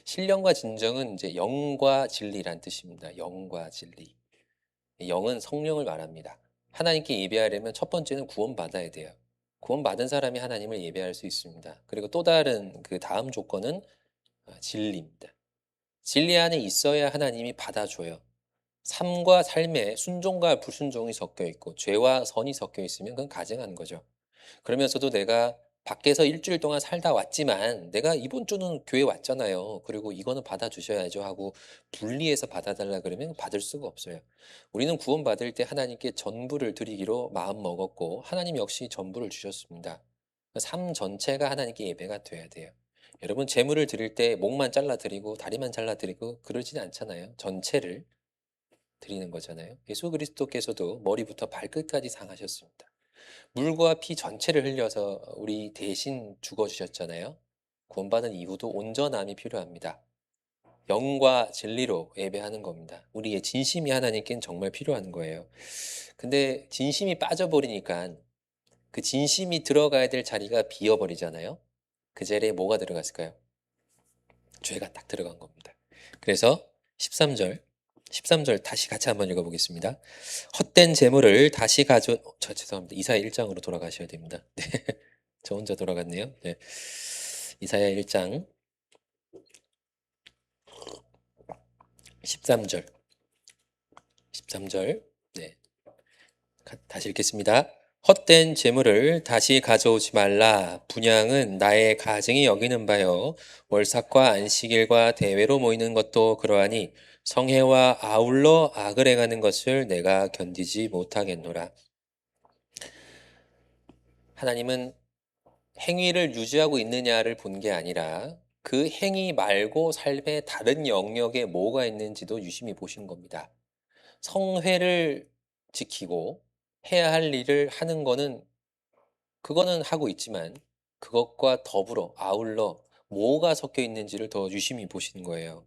신령과 진정은 이제 영과 진리란 뜻입니다. 영과 진리. 영은 성령을 말합니다. 하나님께 예배하려면 첫 번째는 구원받아야 돼요. 구원받은 사람이 하나님을 예배할 수 있습니다. 그리고 또 다른 그 다음 조건은 진리입니다. 진리 안에 있어야 하나님이 받아줘요. 삶과 삶에 순종과 불순종이 섞여 있고 죄와 선이 섞여 있으면 그건 가증한 거죠. 그러면서도 내가 밖에서 일주일 동안 살다 왔지만 내가 이번 주는 교회 왔잖아요. 그리고 이거는 받아주셔야죠 하고 분리해서 받아달라 그러면 받을 수가 없어요. 우리는 구원받을 때 하나님께 전부를 드리기로 마음 먹었고 하나님 역시 전부를 주셨습니다. 삶 전체가 하나님께 예배가 돼야 돼요. 여러분 재물을 드릴 때 목만 잘라 드리고 다리만 잘라 드리고 그러지는 않잖아요. 전체를 드리는 거잖아요. 예수 그리스도께서도 머리부터 발끝까지 상하셨습니다. 물과 피 전체를 흘려서 우리 대신 죽어주셨잖아요. 구원받은 이후도 온전함이 필요합니다. 영과 진리로 예배하는 겁니다. 우리의 진심이 하나님께는 정말 필요한 거예요. 근데 진심이 빠져버리니까 그 진심이 들어가야 될 자리가 비어버리잖아요. 그 자리에 뭐가 들어갔을까요? 죄가 딱 들어간 겁니다. 그래서 13절 다시 같이 한번 읽어보겠습니다. 헛된 재물을 다시 죄송합니다. 이사야 1장으로 돌아가셔야 됩니다. 네. 저 혼자 돌아갔네요. 네. 이사야 1장 13절 13절 네. 다시 읽겠습니다. 헛된 재물을 다시 가져오지 말라. 분향은 나의 가증이 여기는 바요. 월삭과 안식일과 대회로 모이는 것도 그러하니 성회와 아울러 악을 행하는 것을 내가 견디지 못하겠노라. 하나님은 행위를 유지하고 있느냐를 본 게 아니라 그 행위 말고 삶의 다른 영역에 뭐가 있는지도 유심히 보신 겁니다. 성회를 지키고 해야 할 일을 하는 거는 그거는 하고 있지만 그것과 더불어 아울러 뭐가 섞여 있는지를 더 유심히 보시는 거예요.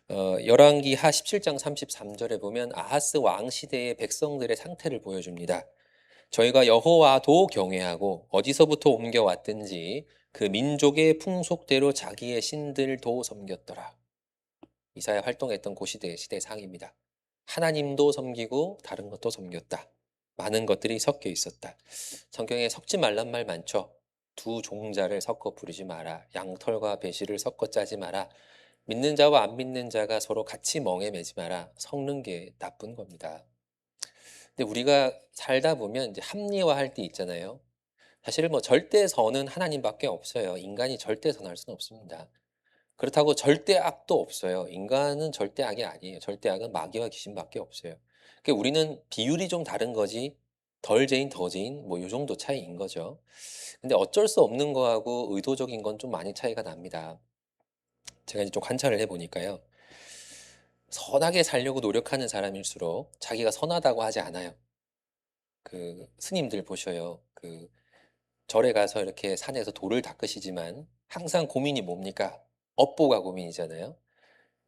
열왕기하 17장 33절에 보면 아하스 왕 시대의 백성들의 상태를 보여줍니다. 저희가 여호와도 경외하고 어디서부터 옮겨왔든지 그 민족의 풍속대로 자기의 신들도 섬겼더라. 이사야 활동했던 그 시대 상입니다. 하나님도 섬기고 다른 것도 섬겼다. 많은 것들이 섞여 있었다. 성경에 섞지 말란 말 많죠. 두 종자를 섞어 부르지 마라. 양털과 배실을 섞어 짜지 마라. 믿는 자와 안 믿는 자가 서로 같이 멍에 매지 마라. 섞는 게 나쁜 겁니다. 근데 우리가 살다 보면 이제 합리화할 때 있잖아요. 사실 뭐 절대선은 하나님밖에 없어요. 인간이 절대선할 수는 없습니다. 그렇다고 절대악도 없어요. 인간은 절대악이 아니에요. 절대악은 마귀와 귀신밖에 없어요. 그러니까 우리는 비율이 좀 다른 거지 덜 죄인 더 죄인 뭐 요 정도 차이인 거죠. 근데 어쩔 수 없는 거하고 의도적인 건 좀 많이 차이가 납니다. 제가 이제 좀 관찰을 해 보니까요. 선하게 살려고 노력하는 사람일수록 자기가 선하다고 하지 않아요. 그 스님들 보셔요. 그 절에 가서 이렇게 산에서 돌을 닦으시지만 항상 고민이 뭡니까? 업보가 고민이잖아요.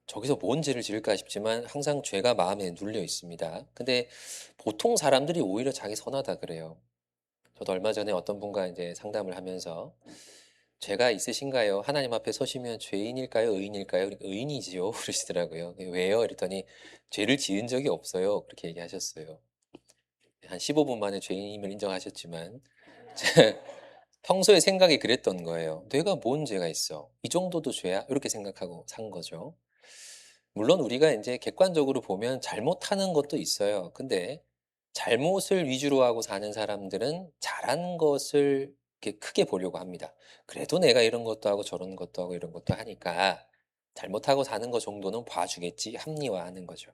저기서 뭔 죄를 지을까 싶지만 항상 죄가 마음에 눌려 있습니다. 근데 보통 사람들이 오히려 자기 선하다 그래요. 저도 얼마 전에 어떤 분과 이제 상담을 하면서 죄가 있으신가요? 하나님 앞에 서시면 죄인일까요? 의인일까요? 그러니까 의인이지요. 그러시더라고요. 왜요? 이랬더니 죄를 지은 적이 없어요. 그렇게 얘기하셨어요. 한 15분 만에 죄인임을 인정하셨지만 평소에 생각이 그랬던 거예요. '내가 뭔 죄가 있어? 이 정도도 죄야?' 이렇게 생각하고 산 거죠. 물론 우리가 이제 객관적으로 보면 잘못하는 것도 있어요. 근데 잘못을 위주로 하고 사는 사람들은 잘한 것을 이렇게 크게 보려고 합니다. 그래도 내가 이런 것도 하고 저런 것도 하고 이런 것도 하니까 잘못하고 사는 것 정도는 봐주겠지 합리화하는 거죠.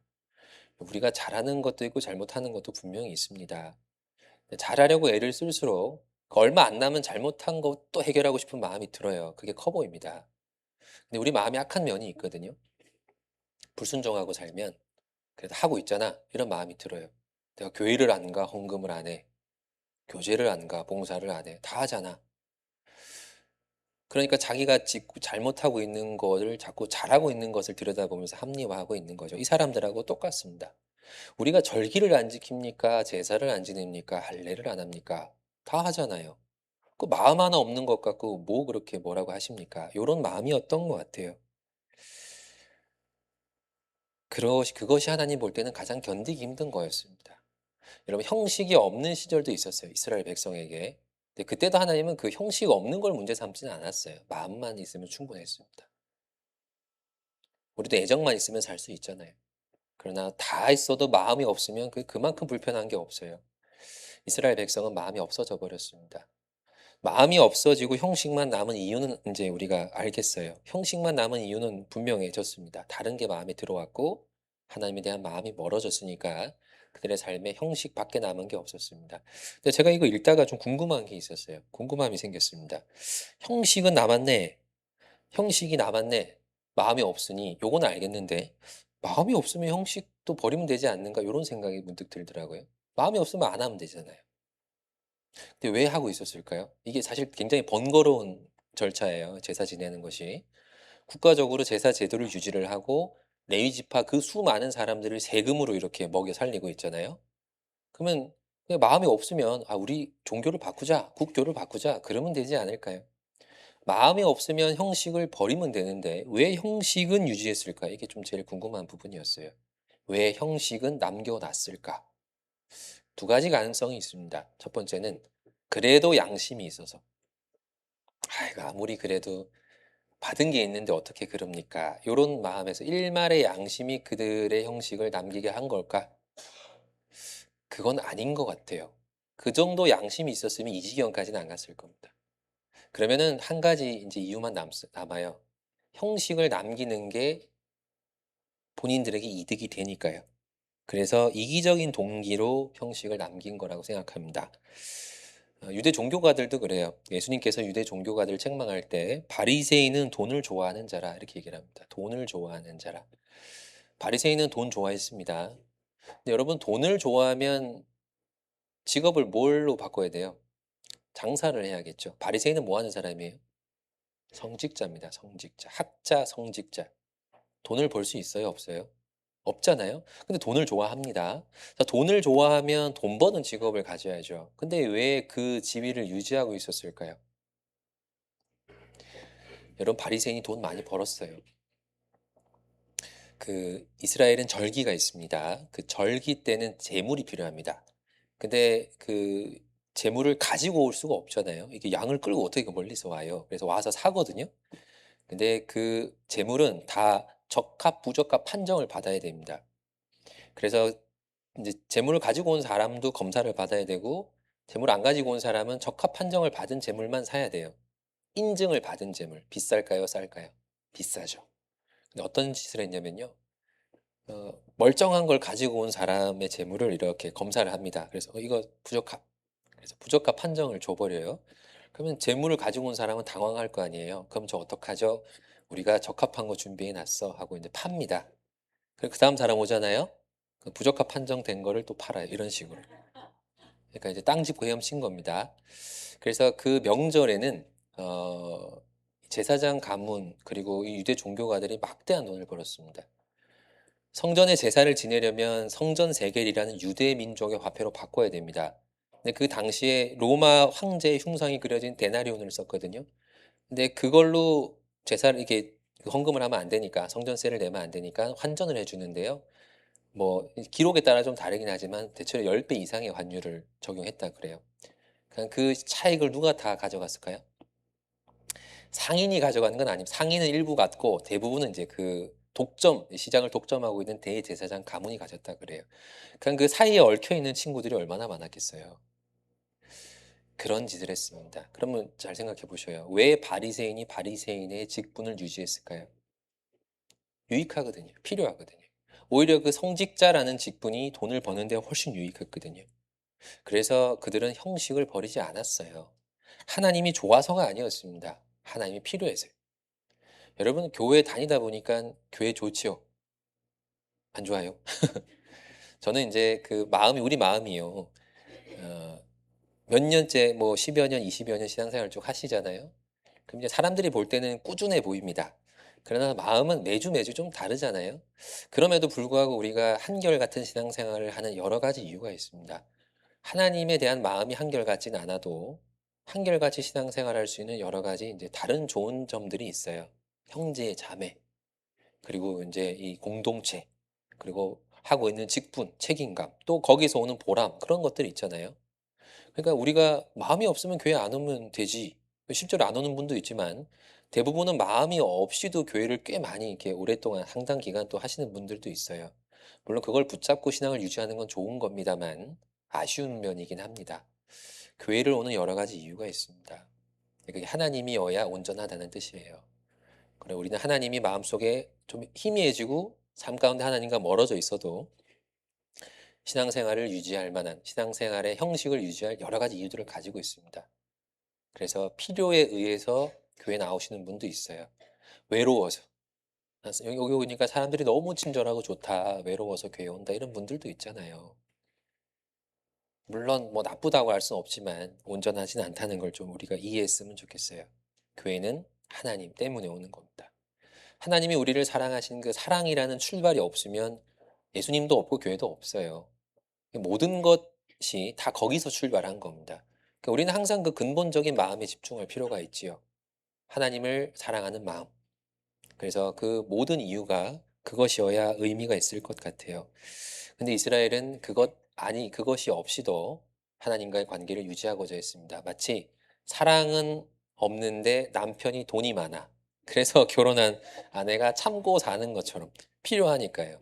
우리가 잘하는 것도 있고 잘못하는 것도 분명히 있습니다. 잘하려고 애를 쓸수록 그 얼마 안 남은 잘못한 것도 해결하고 싶은 마음이 들어요. 그게 커 보입니다. 근데 우리 마음이 악한 면이 있거든요. 불순종하고 살면 그래도 하고 있잖아 이런 마음이 들어요. 내가 교회를 안 가, 헌금을 안 해, 교제를 안 가, 봉사를 안 해, 다 하잖아. 그러니까 자기가 짓고 잘못하고 있는 거를 자꾸 잘하고 있는 것을 들여다보면서 합리화하고 있는 거죠. 이 사람들하고 똑같습니다. 우리가 절기를 안 지킵니까? 제사를 안 지냅니까? 할례를 안 합니까? 다 하잖아요. 그 마음 하나 없는 것 같고 뭐 그렇게 뭐라고 하십니까? 요런 마음이었던 것 같아요. 그것이 하나님 볼 때는 가장 견디기 힘든 거였습니다. 여러분 형식이 없는 시절도 있었어요, 이스라엘 백성에게. 근데 그때도 하나님은 그 형식 없는 걸 문제 삼지는 않았어요. 마음만 있으면 충분했습니다. 우리도 애정만 있으면 살 수 있잖아요. 그러나 다 있어도 마음이 없으면 그만큼 불편한 게 없어요. 이스라엘 백성은 마음이 없어져 버렸습니다. 마음이 없어지고 형식만 남은 이유는 이제 우리가 알겠어요. 형식만 남은 이유는 분명해졌습니다. 다른 게 마음에 들어왔고 하나님에 대한 마음이 멀어졌으니까 그들의 삶에 형식밖에 남은 게 없었습니다. 근데 제가 이거 읽다가 좀 궁금한 게 있었어요. 궁금함이 생겼습니다. '형식은 남았네. 형식이 남았네. 마음이 없으니.' 요건 알겠는데 '마음이 없으면 형식도 버리면 되지 않는가?' 요런 생각이 문득 들더라고요. 마음이 없으면 안 하면 되잖아요. 근데 왜 하고 있었을까요? 이게 사실 굉장히 번거로운 절차예요, 제사 지내는 것이. 국가적으로 제사 제도를 유지를 하고 레위 지파 그 수많은 사람들을 세금으로 이렇게 먹여 살리고 있잖아요. 그러면 그냥 마음이 없으면 '아 우리 종교를 바꾸자. 국교를 바꾸자.' 그러면 되지 않을까요? 마음이 없으면 형식을 버리면 되는데 왜 형식은 유지했을까? 이게 좀 제일 궁금한 부분이었어요. 왜 형식은 남겨 놨을까? 두 가지 가능성이 있습니다. 첫 번째는 그래도 양심이 있어서. 아이고 아무리 그래도 받은 게 있는데 어떻게 그럽니까? 요런 마음에서 일말의 양심이 그들의 형식을 남기게 한 걸까? 그건 아닌 것 같아요. 그 정도 양심이 있었으면 이 지경까지는 안 갔을 겁니다. 그러면은 한 가지 인제 이유만 남아요. 형식을 남기는 게 본인들에게 이득이 되니까요. 그래서 이기적인 동기로 형식을 남긴 거라고 생각합니다. 유대 종교가들도 그래요. 예수님께서 유대 종교가들을 책망할 때 바리새인은 돈을 좋아하는 자라 이렇게 얘기를 합니다. 돈을 좋아하는 자라. 바리새인은 돈 좋아했습니다. 근데 여러분 돈을 좋아하면 직업을 뭘로 바꿔야 돼요? 장사를 해야겠죠. 바리새인은 뭐 하는 사람이에요? 성직자입니다. 성직자. 학자, 성직자. 돈을 벌 수 있어요, 없어요? 없잖아요. 근데 돈을 좋아합니다. 자, 돈을 좋아하면 돈 버는 직업을 가져야죠. 근데 왜 그 지위를 유지하고 있었을까요? 여러분 바리새인이 돈 많이 벌었어요. 그 이스라엘은 절기가 있습니다. 그 절기 때는 제물이 필요합니다. 근데 그 제물을 가지고 올 수가 없잖아요. 이게 양을 끌고 어떻게 그 멀리서 와요. 그래서 와서 사거든요. 근데 그 제물은 다 적합, 부적합 판정을 받아야 됩니다. 그래서 이제 재물을 가지고 온 사람도 검사를 받아야 되고 재물을 안 가지고 온 사람은 적합 판정을 받은 재물만 사야 돼요. 인증을 받은 재물. 비쌀까요? 쌀까요? 비싸죠. 근데 어떤 짓을 했냐면요. 멀쩡한 걸 가지고 온 사람의 재물을 이렇게 검사를 합니다. 그래서 이거 부적합. 그래서 부적합 판정을 줘 버려요. 그러면 재물을 가지고 온 사람은 당황할 거 아니에요. "그럼 저 어떡하죠? 우리가 적합한 거 준비해 놨어." 하고 이제 팝니다. 그다음 사람 오잖아요. 그 부적합 판정된 거를 또 팔아요. 이런 식으로. 그러니까 이제 땅집 계엄친 겁니다. 그래서 그 명절에는 어 제사장 가문 그리고 이 유대 종교가들이 막대한 돈을 벌었습니다. 성전에 제사를 지내려면 성전 세겔이라는 유대 민족의 화폐로 바꿔야 됩니다. 근데 그 당시에 로마 황제의 흉상이 그려진 데나리온을 썼거든요. 근데 그걸로 제사를 이렇게 헌금을 하면 안 되니까 성전세를 내면 안 되니까 환전을 해 주는데요. 뭐 기록에 따라 좀 다르긴 하지만 대체로 10배 이상의 환율을 적용했다 그래요. 그냥 그 차익을 누가 다 가져갔을까요? 상인이 가져가는 건 아닙니다. 상인은 일부 갖고 대부분은 이제 그 시장을 독점하고 있는 대제사장 가문이 가졌다 그래요. 그냥 그 사이에 얽혀 있는 친구들이 얼마나 많았겠어요. 그런 짓을 했습니다. 그러면 잘 생각해 보셔요. 왜 바리새인이 바리새인의 직분을 유지했을까요? 유익하거든요. 필요하거든요. 오히려 그 성직자라는 직분이 돈을 버는 데 훨씬 유익했거든요. 그래서 그들은 형식을 버리지 않았어요. 하나님이 좋아서가 아니었습니다. 하나님이 필요해서요. 여러분 교회 다니다 보니까 교회 좋지요? 안 좋아요? 저는 이제 그 마음이 우리 마음이요. 몇 년째 뭐 10여 년, 20여 년 신앙생활 쭉 하시잖아요. 그럼 이제 사람들이 볼 때는 꾸준해 보입니다. 그러나 마음은 매주 매주 좀 다르잖아요. 그럼에도 불구하고 우리가 한결같은 신앙생활을 하는 여러 가지 이유가 있습니다. 하나님에 대한 마음이 한결같진 않아도 한결같이 신앙생활할 수 있는 여러 가지 이제 다른 좋은 점들이 있어요. 형제, 자매, 그리고 이제 이 공동체, 그리고 하고 있는 직분, 책임감, 또 거기서 오는 보람, 그런 것들이 있잖아요. 그러니까 우리가 마음이 없으면 교회 안 오면 되지. 실제로 안 오는 분도 있지만 대부분은 마음이 없이도 교회를 꽤 많이 이렇게 오랫동안 상당 기간 또 하시는 분들도 있어요. 물론 그걸 붙잡고 신앙을 유지하는 건 좋은 겁니다만 아쉬운 면이긴 합니다. 교회를 오는 여러 가지 이유가 있습니다. 그게 하나님이어야 온전하다는 뜻이에요. 그래, 우리는 하나님이 마음속에 좀 희미해지고 삶 가운데 하나님과 멀어져 있어도 신앙생활을 유지할 만한, 신앙생활의 형식을 유지할 여러 가지 이유들을 가지고 있습니다. 그래서 필요에 의해서 교회 나오시는 분도 있어요. 외로워서. 여기 오니까 사람들이 너무 친절하고 좋다. 외로워서 교회 온다. 이런 분들도 있잖아요. 물론 뭐 나쁘다고 할 수는 없지만 온전하진 않다는 걸 좀 우리가 이해했으면 좋겠어요. 교회는 하나님 때문에 오는 겁니다. 하나님이 우리를 사랑하신 그 사랑이라는 출발이 없으면 예수님도 없고 교회도 없어요. 모든 것이 다 거기서 출발한 겁니다. 그러니까 우리는 항상 그 근본적인 마음에 집중할 필요가 있지요. 하나님을 사랑하는 마음. 그래서 그 모든 이유가 그것이어야 의미가 있을 것 같아요. 근데 이스라엘은 그것이 없이도 하나님과의 관계를 유지하고자 했습니다. 마치 사랑은 없는데 남편이 돈이 많아. 그래서 결혼한 아내가 참고 사는 것처럼 필요하니까요.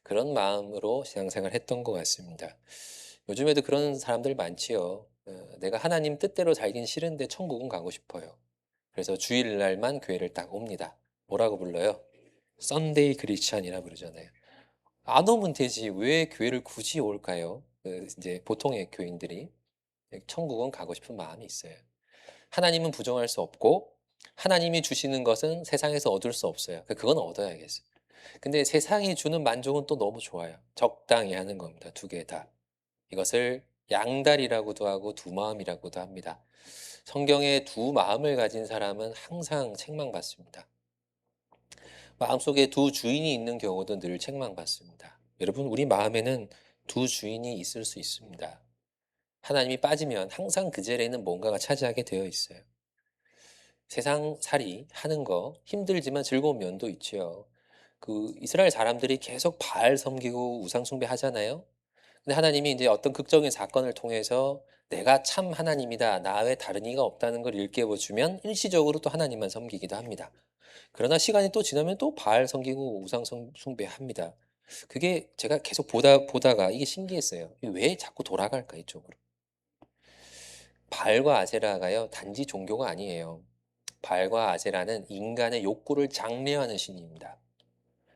그런 마음으로 신앙생활을 했던 것 같습니다. 요즘에도 그런 사람들 많지요. 내가 하나님 뜻대로 살긴 싫은데 천국은 가고 싶어요. 그래서 주일날만 교회를 딱 옵니다. 뭐라고 불러요? 썬데이 크리스찬이라 부르잖아요. 안 오면 되지. 왜 교회를 굳이 올까요? 이제 보통의 교인들이 천국은 가고 싶은 마음이 있어요. 하나님은 부정할 수 없고 하나님이 주시는 것은 세상에서 얻을 수 없어요. 그건 얻어야겠어요. 근데 세상이 주는 만족은 또 너무 좋아요. 적당히 하는 겁니다. 두 개 다. 이것을 양다리라고도 하고 두 마음이라고도 합니다. 성경에 두 마음을 가진 사람은 항상 책망받습니다. 마음속에 두 주인이 있는 경우도 늘 책망받습니다. 여러분, 우리 마음에는 두 주인이 있을 수 있습니다. 하나님이 빠지면 항상 그 자리에는 뭔가가 차지하게 되어 있어요. 세상 살이 하는 거 힘들지만 즐거운 면도 있지요. 그 이스라엘 사람들이 계속 바알 섬기고 우상 숭배하잖아요. 근데 하나님이 이제 어떤 극적인 사건을 통해서 내가 참 하나님이다. 나 외에 다른 이가 없다는 걸 일깨워 주면 일시적으로 또 하나님만 섬기기도 합니다. 그러나 시간이 또 지나면 또 바알 섬기고 우상 숭배합니다. 그게 제가 계속 보다가 이게 신기했어요. 왜 자꾸 돌아갈까 이쪽으로? 바알과 아세라가요 단지 종교가 아니에요. 바알과 아세라는 인간의 욕구를 장려하는 신입니다.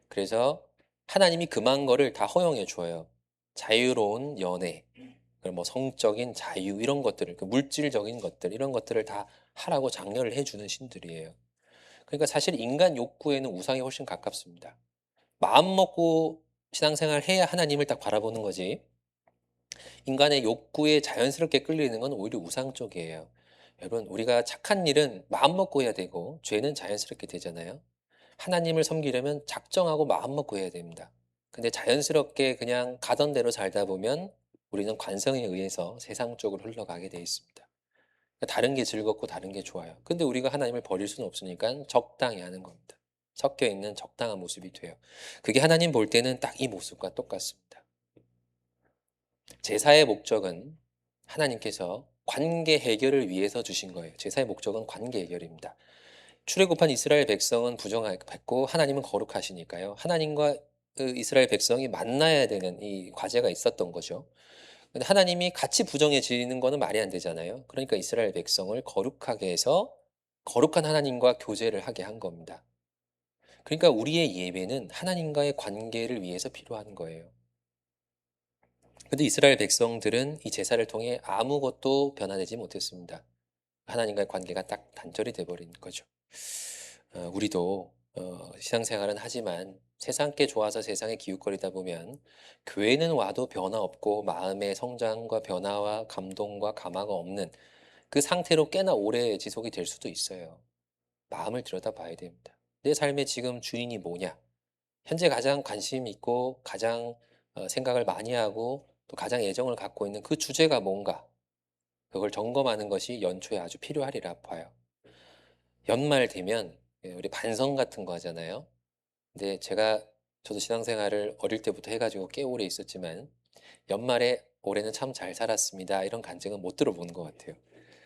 그래서 하나님이 금한 거를 다 허용해 줘요. 자유로운 연애, 뭐 성적인 자유 이런 것들을 그 물질적인 것들 이런 것들을 다 하라고 장려를 해주는 신들이에요. 그러니까 사실 인간 욕구에는 우상이 훨씬 가깝습니다. 마음 먹고 신앙생활 해야 하나님을 딱 바라보는 거지. 인간의 욕구에 자연스럽게 끌리는 건 오히려 우상 쪽이에요. 여러분, 우리가 착한 일은 마음 먹고 해야 되고 죄는 자연스럽게 되잖아요. 하나님을 섬기려면 작정하고 마음 먹고 해야 됩니다. 근데 자연스럽게 그냥 가던 대로 살다 보면 우리는 관성에 의해서 세상 쪽으로 흘러가게 돼 있습니다. 다른 게 즐겁고 다른 게 좋아요. 근데 우리가 하나님을 버릴 수는 없으니까 적당히 하는 겁니다. 섞여 있는 적당한 모습이 돼요. 그게 하나님 볼 때는 딱 이 모습과 똑같습니다. 제사의 목적은 하나님께서 관계 해결을 위해서 주신 거예요. 제사의 목적은 관계 해결입니다. 출애굽한 이스라엘 백성은 부정했고 하나님은 거룩하시니까요. 하나님과 그 이스라엘 백성이 만나야 되는 이 과제가 있었던 거죠. 근데 하나님이 같이 부정해지는 거는 말이 안 되잖아요. 그러니까 이스라엘 백성을 거룩하게 해서 거룩한 하나님과 교제를 하게 한 겁니다. 그러니까 우리의 예배는 하나님과의 관계를 위해서 필요한 거예요. 근데 이스라엘 백성들은 이 제사를 통해 아무것도 변화되지 못했습니다. 하나님과의 관계가 딱 단절이 돼 버린 거죠. 우리도 신앙생활은 하지만 세상 게 좋아서 세상에 기웃거리다 보면 교회는 와도 변화 없고 마음의 성장과 변화와 감동과 감화가 없는 그 상태로 꽤나 오래 지속이 될 수도 있어요. 마음을 들여다봐야 됩니다. 내 삶의 지금 주인이 뭐냐? 현재 가장 관심 있고 가장 생각을 많이 하고 또 가장 애정을 갖고 있는 그 주제가 뭔가? 그걸 점검하는 것이 연초에 아주 필요하리라 봐요. 연말 되면 우리 반성 같은 거 하잖아요. 근데 저도 신앙생활을 어릴 때부터 해가지고 꽤 오래 있었지만 연말에 올해는 참 잘 살았습니다. 이런 간증은 못 들어보는 것 같아요.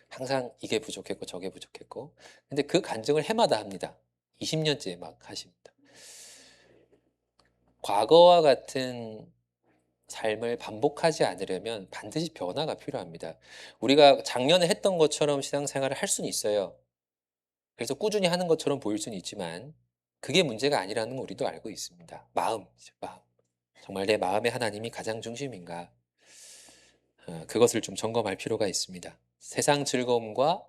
항상 이게 부족했고 저게 부족했고. 근데 그 간증을 해마다 합니다. 20년째 막 하십니다. 과거와 같은 삶을 반복하지 않으려면 반드시 변화가 필요합니다. 우리가 작년에 했던 것처럼 신앙생활을 할 수는 있어요. 그래서 꾸준히 하는 것처럼 보일 수는 있지만 그게 문제가 아니라는 걸 우리도 알고 있습니다. 마음. 정말 내 마음의 하나님이 가장 중심인가? 그것을 좀 점검할 필요가 있습니다. 세상 즐거움과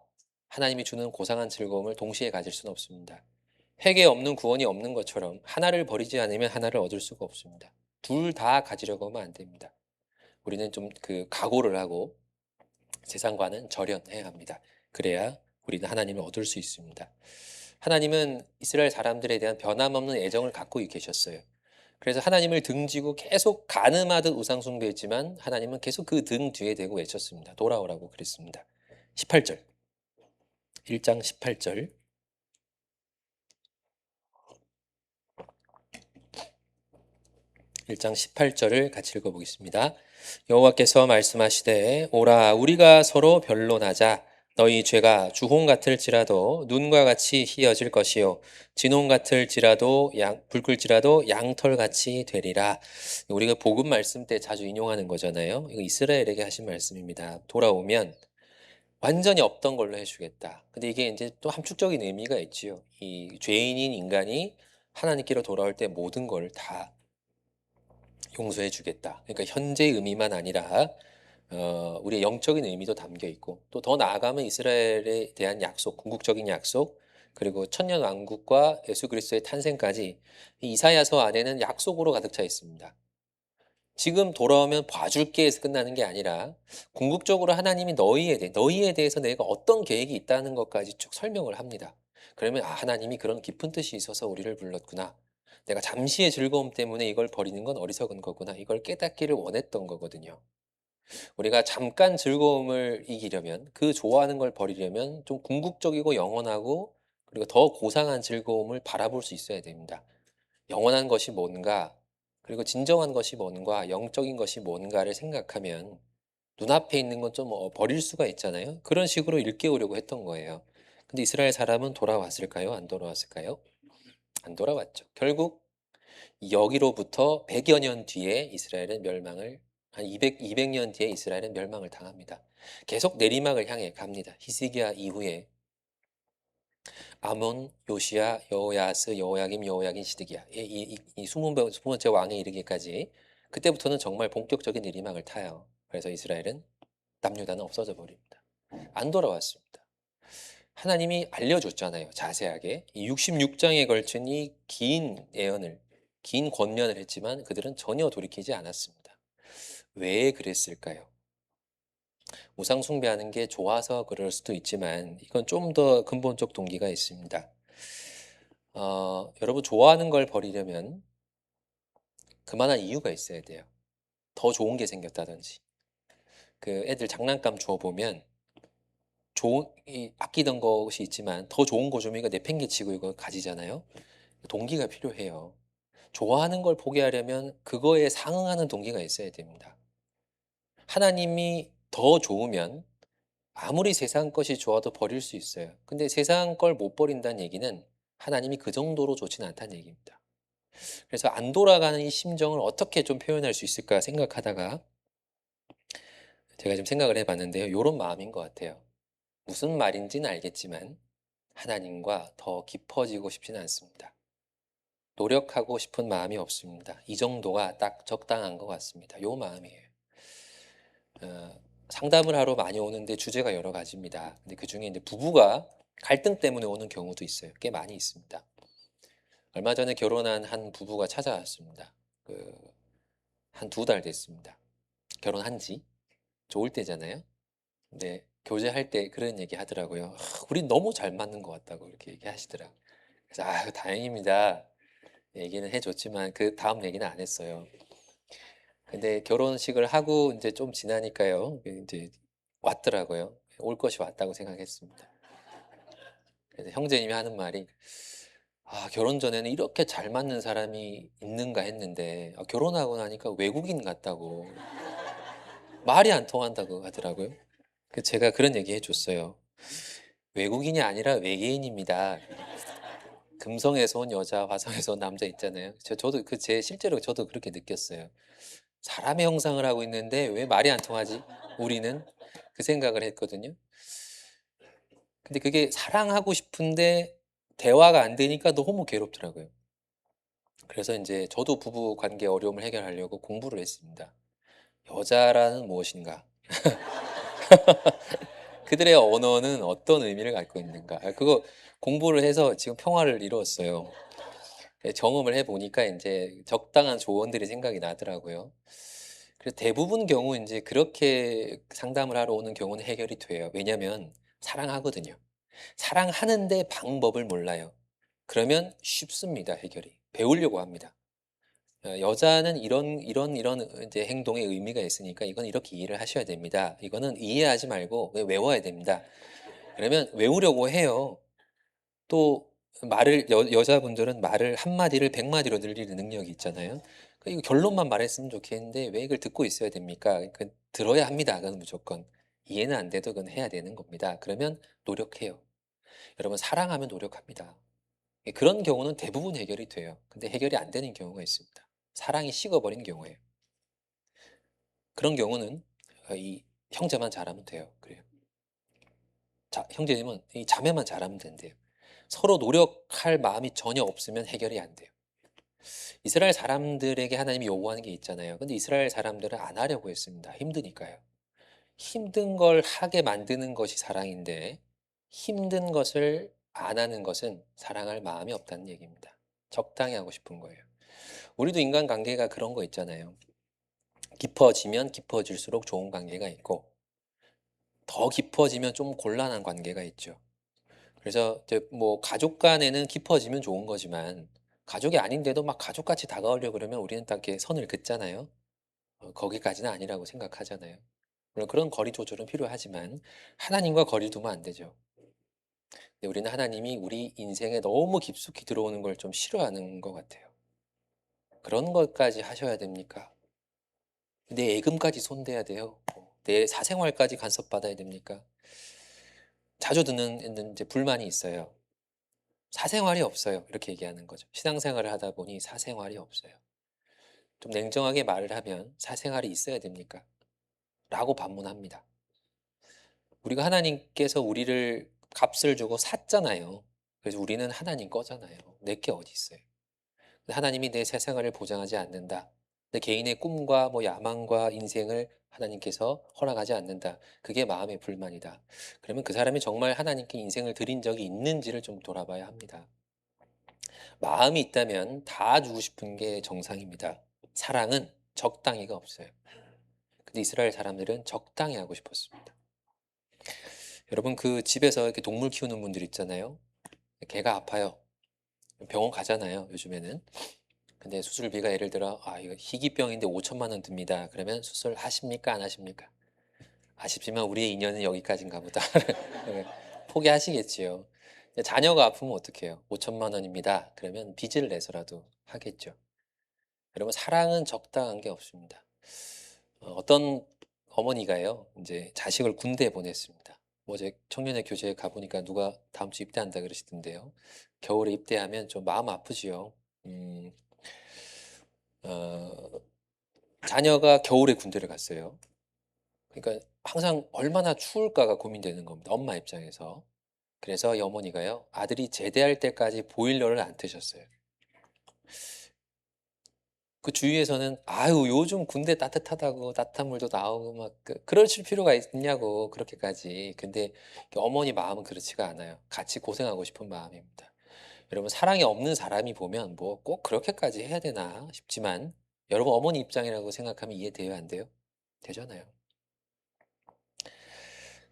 하나님이 주는 고상한 즐거움을 동시에 가질 수는 없습니다. 회개 없는 구원이 없는 것처럼 하나를 버리지 않으면 하나를 얻을 수가 없습니다. 둘 다 가지려고 하면 안 됩니다. 우리는 좀 그 각오를 하고 세상과는 절연해야 합니다. 그래야 우리는 하나님을 얻을 수 있습니다. 하나님은 이스라엘 사람들에 대한 변함없는 애정을 갖고 계셨어요. 그래서 하나님을 등지고 계속 가늠하듯 우상 숭배했지만 하나님은 계속 그 등 뒤에 대고 외쳤습니다. 돌아오라고 그랬습니다. 18절. 1장 18절. 1장 18절을 같이 읽어보겠습니다. 여호와께서 말씀하시되 오라 우리가 서로 변론하자 너희 죄가 주홍 같을지라도 눈과 같이 희어질 것이요 진홍 같을지라도 붉을지라도 양털 같이 되리라. 우리가 복음 말씀 때 자주 인용하는 거잖아요. 이거 이스라엘에게 하신 말씀입니다. 돌아오면 완전히 없던 걸로 해주겠다. 근데 이게 이제 또 함축적인 의미가 있지요. 이 죄인인 인간이 하나님께로 돌아올 때 모든 걸 다 용서해 주겠다. 그러니까 현재의 의미만 아니라 우리의 영적인 의미도 담겨 있고 또 더 나아가면 이스라엘에 대한 약속, 궁극적인 약속, 그리고 천년 왕국과 예수 그리스도의 탄생까지 이 이사야서 안에는 약속으로 가득 차 있습니다. 지금 돌아오면 봐줄게 해서 끝나는 게 아니라 궁극적으로 하나님이 너희에 대해서 내가 어떤 계획이 있다는 것까지 쭉 설명을 합니다. 그러면 하나님이 그런 깊은 뜻이 있어서 우리를 불렀구나. 내가 잠시의 즐거움 때문에 이걸 버리는 건 어리석은 거구나. 이걸 깨닫기를 원했던 거거든요. 우리가 잠깐 즐거움을 이기려면 그 좋아하는 걸 버리려면 좀 궁극적이고 영원하고 그리고 더 고상한 즐거움을 바라볼 수 있어야 됩니다. 영원한 것이 뭔가, 그리고 진정한 것이 뭔가, 영적인 것이 뭔가를 생각하면 눈앞에 있는 건 좀 버릴 수가 있잖아요. 그런 식으로 일깨우려고 했던 거예요. 근데 이스라엘 사람은 돌아왔을까요? 안 돌아왔을까요? 안 돌아왔죠. 결국 여기로부터 100여 년 뒤에 이스라엘은 멸망을 한 200년 뒤에 이스라엘은 멸망을 당합니다. 계속 내리막을 향해 갑니다. 히스기야 이후에 아몬, 요시야, 여호야스, 여호야김, 여호야긴, 시드기야 이 20번째 왕에 이르기까지 그때부터는 정말 본격적인 내리막을 타요. 그래서 이스라엘은 남유다는 없어져 버립니다. 안 돌아왔습니다. 하나님이 알려줬잖아요. 자세하게 이 66장에 걸친 이 긴 권면을 했지만 그들은 전혀 돌이키지 않았습니다. 왜 그랬을까요? 우상 숭배하는 게 좋아서 그럴 수도 있지만 이건 좀 더 근본적 동기가 있습니다. 여러분 좋아하는 걸 버리려면 그만한 이유가 있어야 돼요. 더 좋은 게 생겼다든지. 그 애들 장난감 주워 보면 아끼던 것이 있지만 더 좋은 거 주면 이거 내팽개치고 이거 가지잖아요. 동기가 필요해요. 좋아하는 걸 포기하려면 그거에 상응하는 동기가 있어야 됩니다. 하나님이 더 좋으면 아무리 세상 것이 좋아도 버릴 수 있어요. 근데 세상 걸 못 버린다는 얘기는 하나님이 그 정도로 좋지는 않다는 얘기입니다. 그래서 안 돌아가는 이 심정을 어떻게 좀 표현할 수 있을까 생각하다가 제가 좀 생각을 해봤는데요. 이런 마음인 것 같아요. 무슨 말인지는 알겠지만 하나님과 더 깊어지고 싶지는 않습니다. 노력하고 싶은 마음이 없습니다. 이 정도가 딱 적당한 것 같습니다. 요 마음이에요. 상담을 하러 많이 오는데 주제가 여러 가지입니다. 근데 그 중에 이제 부부가 갈등 때문에 오는 경우도 있어요. 꽤 많이 있습니다. 얼마 전에 결혼한 한 부부가 찾아왔습니다. 한 2달 됐습니다. 결혼한 지. 좋을 때잖아요. 근데 교제할 때 그런 얘기 하더라고요. 우린 너무 잘 맞는 것 같다고." 이렇게 얘기하시더라고요. 그래서 "아유 다행입니다." 얘기는 해 줬지만 그다음 얘기는 안 했어요. 근데 결혼식을 하고 인제 좀 지나니까요. 인제 왔더라고요. 올 것이 왔다고 생각했습니다. 그래서 형제님이 하는 말이 "아 결혼 전에는 이렇게 잘 맞는 사람이 있는가." 했는데 결혼하고 나니까 외국인 같다고 말이 안 통한다고 하더라고요. 제가 그런 얘기 해 줬어요. "외국인이 아니라 외계인입니다." 금성에서 온 여자, 화성에서 온 남자 있잖아요. 저도 제 실제로 저도 그렇게 느꼈어요. '사람의 형상을 하고 있는데 왜 말이 안 통하지 우리는?' 그 생각을 했거든요. 근데 그게 사랑하고 싶은데 대화가 안 되니까 너무 괴롭더라고요. 그래서 인제 저도 부부 관계 어려움을 해결하려고 공부를 했습니다. 여자라는 무엇인가? 그들의 언어는 어떤 의미를 갖고 있는가? 그거 공부를 해서 지금 평화를 이루었어요. 경험을 해 보니까 인제 적당한 조언들이 생각이 나더라고요. 그래서 대부분 경우 인제 그렇게 상담을 하러 오는 경우는 해결이 돼요. 왜냐면 사랑하거든요. 사랑하는데 방법을 몰라요. 그러면 쉽습니다, 해결이. 배우려고 합니다. 여자는 이런 이제 행동에 의미가 있으니까 이건 이렇게 이해를 하셔야 됩니다. 이거는 이해하지 말고 외워야 됩니다. 그러면 외우려고 해요. 또 말을 여자분들은 말을 한 마디를 100 마디로 늘리는 능력이 있잖아요. 이거 결론만 말했으면 좋겠는데 왜 이걸 듣고 있어야 됩니까? 들어야 합니다, 그건 무조건. 이해는 안 돼도 그건 해야 되는 겁니다. 그러면 노력해요. 여러분 사랑하면 노력합니다. 그런 경우는 대부분 해결이 돼요. 근데 해결이 안 되는 경우가 있습니다. 사랑이 식어버린 경우에요. 그런 경우는 이 형제만 잘하면 돼요. 그래요. 형제님은 이 자매만 잘하면 된대요. 서로 노력할 마음이 전혀 없으면 해결이 안 돼요. 이스라엘 사람들에게 하나님이 요구하는 게 있잖아요. 근데 이스라엘 사람들은 안 하려고 했습니다. 힘드니까요. 힘든 걸 하게 만드는 것이 사랑인데 힘든 것을 안 하는 것은 사랑할 마음이 없다는 얘기입니다. 적당히 하고 싶은 거예요. 우리도 인간관계가 그런 거 있잖아요. 깊어지면 깊어질수록 좋은 관계가 있고 더 깊어지면 좀 곤란한 관계가 있죠. 그래서 이제 뭐 가족 간에는 깊어지면 좋은 거지만 가족이 아닌데도 막 가족같이 다가오려고 그러면 우리는 딱 이렇게 선을 긋잖아요. 거기까지는 아니라고 생각하잖아요. 물론 그런 거리 조절은 필요하지만 하나님과 거리를 두면 안 되죠. 근데 우리는 하나님이 우리 인생에 너무 깊숙이 들어오는 걸 좀 싫어하는 것 같아요. 그런 것까지 하셔야 됩니까? 내 예금까지 손대야 돼요. 내 사생활까지 간섭받아야 됩니까? 자주 듣는 이제 불만이 있어요. "사생활이 없어요." 이렇게 얘기하는 거죠. 신앙생활을 하다 보니 사생활이 없어요. 좀 냉정하게 말을 하면 "사생활이 있어야 됩니까?" 라고 반문합니다. 우리가 하나님께서 우리를 값을 주고 샀잖아요. 그래서 우리는 하나님 거잖아요. 내 게 어디 있어요. 근데 하나님이 내 새 생활을 보장하지 않는다. 내 개인의 꿈과 뭐 야망과 인생을 하나님께서 허락하지 않는다. 그게 마음의 불만이다. 그러면 그 사람이 정말 하나님께 인생을 드린 적이 있는지를 좀 돌아봐야 합니다. 마음이 있다면 다 주고 싶은 게 정상입니다. 사랑은 적당히가 없어요. 근데 이스라엘 사람들은 적당히 하고 싶었습니다. 여러분 집에서 이렇게 동물 키우는 분들 있잖아요. 개가 아파요. 병원 가잖아요, 요즘에는. 근데 수술비가 예를 들어 이거 희귀병인데 5천만 원 듭니다. 그러면 수술하십니까? 안 하십니까? 아쉽지만 우리의 인연은 여기까지인가 보다. 네, 포기하시겠지요. 근데 자녀가 아프면 어떡해요? 5천만 원입니다. 그러면 빚을 내서라도 하겠죠. 여러분 사랑은 적당한 게 없습니다. 어떤 어머니가요. 이제 자식을 군대에 보냈습니다. 어제 청년의 교제에 가 보니까 누가 다음 주 입대한다 그러시던데요. 겨울에 입대하면 좀 마음 아프지요. 음. 어 자녀가 겨울에 군대를 갔어요. 그러니까 항상 얼마나 추울까가 고민되는 겁니다, 엄마 입장에서. 그래서 이 어머니가요. 아들이 제대할 때까지 보일러를 안 트셨어요. 그 주위에서는 "아유 요즘 군대 따뜻하다고 따뜻한 물도 나오고 막 그러실 필요가 있냐고 그렇게까지." 근데 어머니 마음은 그렇지가 않아요. 같이 고생하고 싶은 마음입니다. 여러분 사랑이 없는 사람이 보면 '뭐 꼭 그렇게까지 해야 되나?' 싶지만 여러분 어머니 입장이라고 생각하면 이해돼요, 안 돼요? 되잖아요.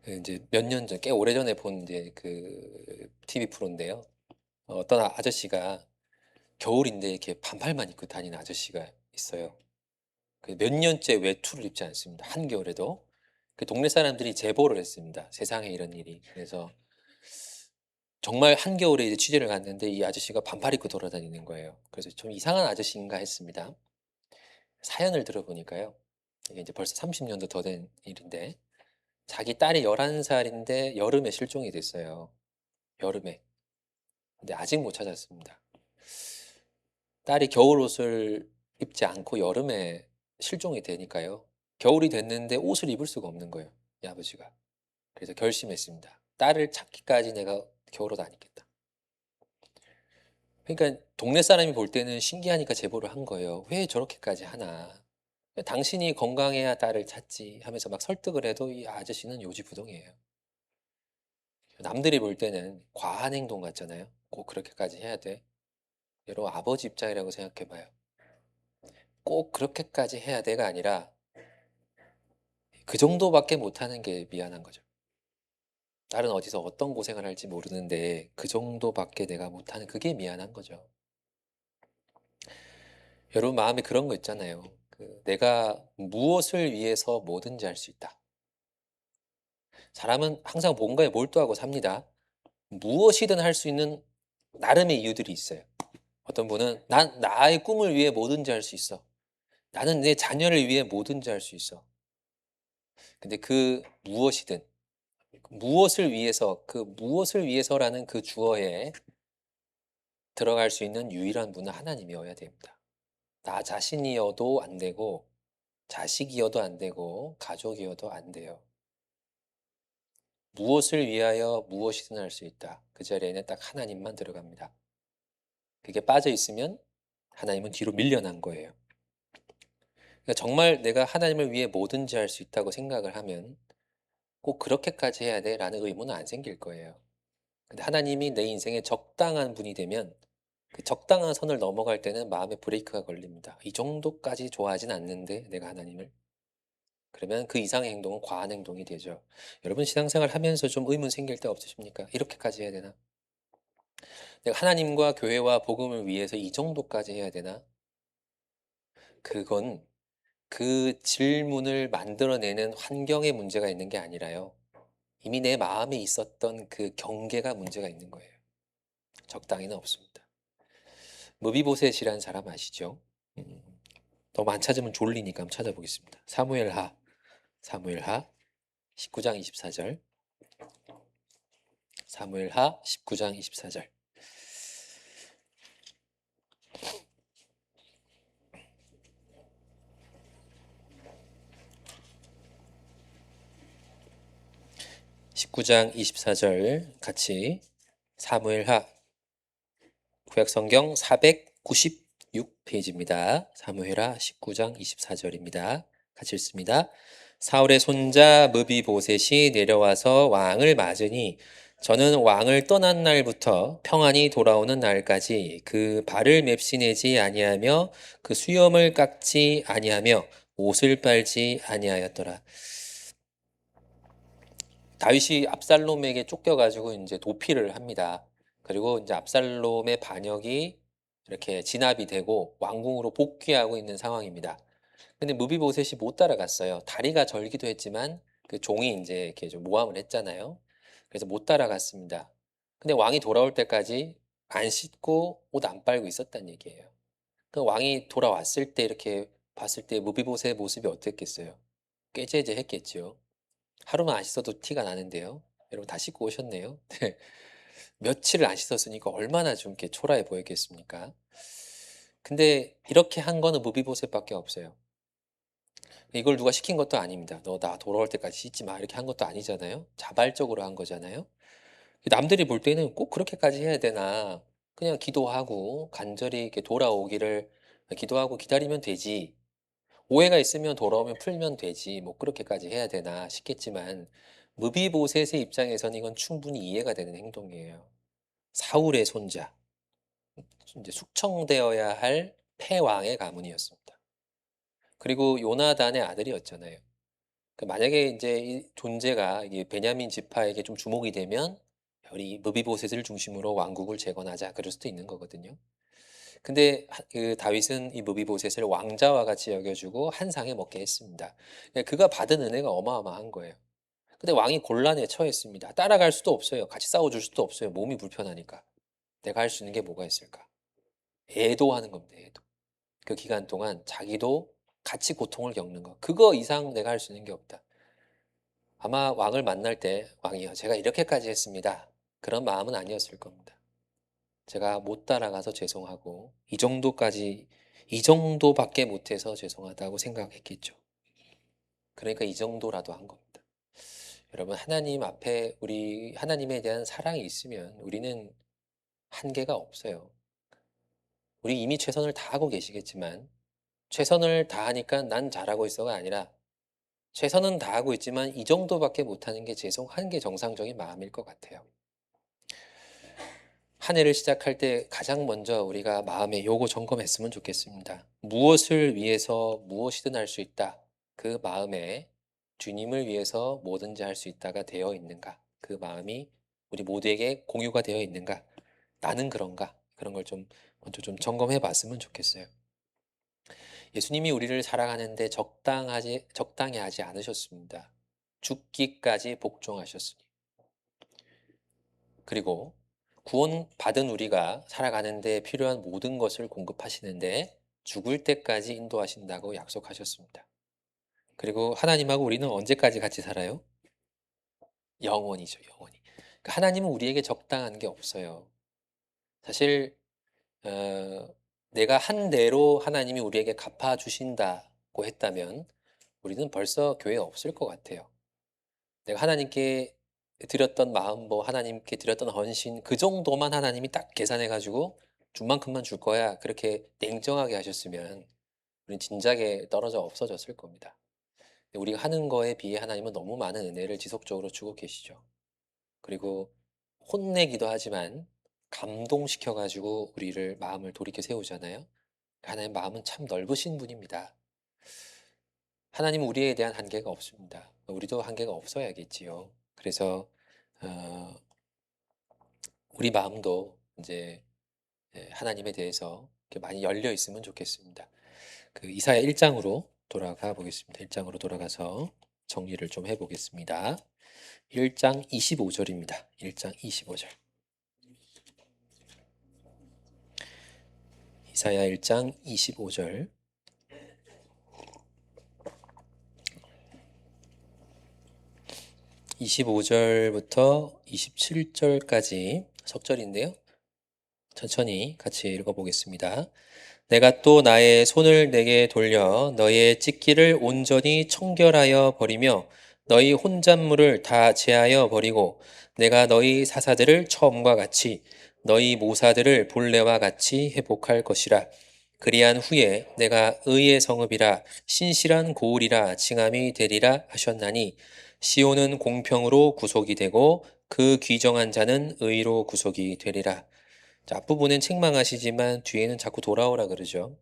이제 몇 년 전, 꽤 오래전에 본 이제 그 TV 프로인데요. 어떤 아저씨가 겨울인데 이렇게 반팔만 입고 다니는 아저씨가 있어요. 그 몇 년째 외투를 입지 않습니다. 한겨울에도. 그 동네 사람들이 제보를 했습니다. 세상에 이런 일이. 그래서 정말 한겨울에 이제 취재를 갔는데 이 아저씨가 반팔 입고 돌아다니는 거예요. 그래서 좀 이상한 아저씨인가 했습니다. 사연을 들어보니까요. 이게 이제 벌써 30년도 더 된 일인데 자기 딸이 11살인데 여름에 실종이 됐어요. 여름에. 근데 아직 못 찾았습니다. 딸이 겨울 옷을 입지 않고 여름에 실종이 되니까요. 겨울이 됐는데 옷을 입을 수가 없는 거예요. 이 아버지가. 그래서 결심했습니다. 딸을 찾기까지 내가 겨울옷 안 입겠다. 그러니까 동네 사람이 볼 때는 신기하니까 제보를 한 거예요. 왜 저렇게까지 하나. 당신이 건강해야 딸을 찾지 하면서 막 설득을 해도 이 아저씨는 요지부동이에요. 남들이 볼 때는 과한 행동 같잖아요. 꼭 그렇게까지 해야 돼. 여러분 아버지 입장이라고 생각해 봐요. 꼭 그렇게까지 해야 돼가 아니라 그 정도밖에 못하는 게 미안한 거죠. 딸은 어디서 어떤 고생을 할지 모르는데 그 정도밖에 내가 못하는 그게 미안한 거죠. 여러분 마음에 그런 거 있잖아요. 내가 무엇을 위해서 뭐든지 할 수 있다. 사람은 항상 뭔가에 몰두하고 삽니다. 무엇이든 할 수 있는 나름의 이유들이 있어요. 어떤 분은 난 나의 꿈을 위해 뭐든지 할 수 있어. 나는 내 자녀를 위해 뭐든지 할 수 있어. 근데 그 무엇이든 무엇을 위해서 그 무엇을 위해서라는 그 주어에 들어갈 수 있는 유일한 분은 하나님이어야 됩니다. 나 자신이어도 안 되고 자식이어도 안 되고 가족이어도 안 돼요. 무엇을 위하여 무엇이든 할 수 있다. 그 자리에는 딱 하나님만 들어갑니다. 그게 빠져 있으면 하나님은 뒤로 밀려난 거예요. 그러니까 정말 내가 하나님을 위해 뭐든지 할 수 있다고 생각을 하면 꼭 그렇게까지 해야 돼라는 의무는 안 생길 거예요. 근데 하나님이 내 인생에 적당한 분이 되면 그 적당한 선을 넘어갈 때는 마음에 브레이크가 걸립니다. 이 정도까지 좋아하진 않는데 내가 하나님을. 그러면 그 이상의 행동은 과한 행동이 되죠. 여러분 신앙생활 하면서 좀 의문 생길 때 없으십니까? 이렇게까지 해야 되나? 내가 하나님과 교회와 복음을 위해서 이 정도까지 해야 되나? 그건 그 질문을 만들어내는 환경에 문제가 있는 게 아니라요. 이미 내 마음에 있었던 그 경계가 문제가 있는 거예요. 적당히는 없습니다. 무비보셋이라는 사람 아시죠? 음, 너무 안 찾으면 졸리니까 한번 찾아보겠습니다. 사무엘하 19장 24절. 사무엘하 19장 24절. (19장 24절) 같이 사무엘하 구약성경 496페이지입니다. 사무엘하 19장 24절입니다. 같이 읽습니다. 사울의 손자 무비보셋이 내려와서 왕을 맞으니 저는 왕을 떠난 날부터 평안히 돌아오는 날까지 그 발을 맵시내지 아니하며 그 수염을 깎지 아니하며 옷을 빨지 아니하였더라. 다윗이 압살롬에게 쫓겨가지고 이제 도피를 합니다. 그리고 이제 압살롬의 반역이 이렇게 진압이 되고 왕궁으로 복귀하고 있는 상황입니다. 근데 무비보셋이 못 따라갔어요. 다리가 절기도 했지만 그 종이 이제 이렇게 좀 모함을 했잖아요. 그래서 못 따라갔습니다. 근데 왕이 돌아올 때까지 안 씻고 옷 안 빨고 있었단 얘기예요. 그 왕이 돌아왔을 때 이렇게 봤을 때 무비보셋의 모습이 어땠겠어요? 꾀죄죄했겠죠. 하루만 안 씻어도 티가 나는데요. 여러분 다 씻고 오셨네요. 네. 며칠을 안 씻었으니까 얼마나 좀 이렇게 초라해 보였겠습니까? 근데 이렇게 한 거는 무비보셋밖에 없어요. 이걸 누가 시킨 것도 아닙니다. 너 나 돌아올 때까지 씻지 마 이렇게 한 것도 아니잖아요. 자발적으로 한 거잖아요. 남들이 볼 때는 꼭 그렇게까지 해야 되나? 그냥 기도하고 간절히 이렇게 돌아오기를 기도하고 기다리면 되지. 오해가 있으면 돌아오면 풀면 되지. 뭐 그렇게까지 해야 되나 싶겠지만 무비보셋의 입장에서는 이건 충분히 이해가 되는 행동이에요. 사울의 손자, 이제 숙청되어야 할 패왕의 가문이었습니다. 그리고 요나단의 아들이었잖아요. 만약에 이제 이 존재가 이게 베냐민 지파에게 좀 주목이 되면 우리 무비보셋을 중심으로 왕국을 재건하자 그럴 수도 있는 거거든요. 근데 다윗은 이 무비보셋을 왕자와 같이 여겨 주고 한 상에 먹게 했습니다. 그가 받은 은혜가 어마어마한 거예요. 근데 왕이 곤란에 처했습니다. 따라갈 수도 없어요. 같이 싸워 줄 수도 없어요. 몸이 불편하니까. 내가 할 수 있는 게 뭐가 있을까? 애도하는 겁니다, 애도. 그 기간 동안 자기도 같이 고통을 겪는 거. 그거 이상 내가 할 수 있는 게 없다. 아마 왕을 만날 때 "왕이여 제가 이렇게까지 했습니다." 그런 마음은 아니었을 겁니다. "제가 못 따라가서 죄송하고 이 정도밖에 못해서 죄송하다."고 생각했겠죠. 그러니까 이 정도라도 한 겁니다. 여러분 하나님 앞에 우리 하나님에 대한 사랑이 있으면 우리는 한계가 없어요. 우리 이미 최선을 다하고 계시겠지만 최선을 다하니까 '난 잘하고 있어.'가 아니라 최선은 다하고 있지만 이 정도밖에 못하는 게 죄송한 게 정상적인 마음일 것 같아요. 한 해를 시작할 때 가장 먼저 우리가 마음에 요거 점검했으면 좋겠습니다. 무엇을 위해서 무엇이든 할 수 있다. 그 마음에 주님을 위해서 뭐든지 할 수 있다가 되어 있는가? 그 마음이 우리 모두에게 공유가 되어 있는가? 나는 그런가? 그런 걸 좀 먼저 좀 점검해 봤으면 좋겠어요. 예수님이 우리를 사랑하는데 적당히 하지 않으셨습니다. 죽기까지 복종하셨으니. 그리고 구원받은 우리가 살아가는 데 필요한 모든 것을 공급하시는데 죽을 때까지 인도하신다고 약속하셨습니다. 그리고 하나님하고 우리는 언제까지 같이 살아요? 영원이죠, 영원히. 하나님은 우리에게 적당한 게 없어요. 사실 어, 내가 한 대로 하나님이 우리에게 갚아 주신다고 했다면 우리는 벌써 교회에 없을 것 같아요. 내가 하나님께 드렸던 마음, 뭐 하나님께 드렸던 헌신 그 정도만 하나님이 딱 계산해 가지고 준 만큼만 줄 거야. 그렇게 냉정하게 하셨으면 우리는 진작에 떨어져 없어졌을 겁니다. 근데 우리가 하는 거에 비해 하나님은 너무 많은 은혜를 지속적으로 주고 계시죠. 그리고 혼내기도 하지만 감동시켜 가지고 우리를 마음을 돌이켜 세우잖아요. 하나님 마음은 참 넓으신 분입니다. 하나님은 우리에 대한 한계가 없습니다. 우리도 한계가 없어야겠지요. 그래서 어, 우리 마음도 이제 하나님에 대해서 이렇게 많이 열려 있으면 좋겠습니다. 그 이사야 1장으로 돌아가 보겠습니다. 1장으로 돌아가서 정리를 좀 해보겠습니다. 1장 25절입니다. 1장 25절. 이사야 1장 25절. 25절부터 27절까지 석절인데요. 천천히 같이 읽어보겠습니다. 내가 또 나의 손을 내게 돌려 너의 찢기를 온전히 청결하여 버리며 너희 혼잣물을 다 제하여 버리고 내가 너희 사사들을 처음과 같이 너희 모사들을 본래와 같이 회복할 것이라. 그리한 후에 내가 의의 성읍이라 신실한 고울이라 칭함이 되리라 하셨나니 시온은 공평으로 구속이 되고 그 귀정한 자는 의로 구속이 되리라. 자, 앞부분은 책망하시지만 뒤에는 자꾸 돌아오라 그러죠.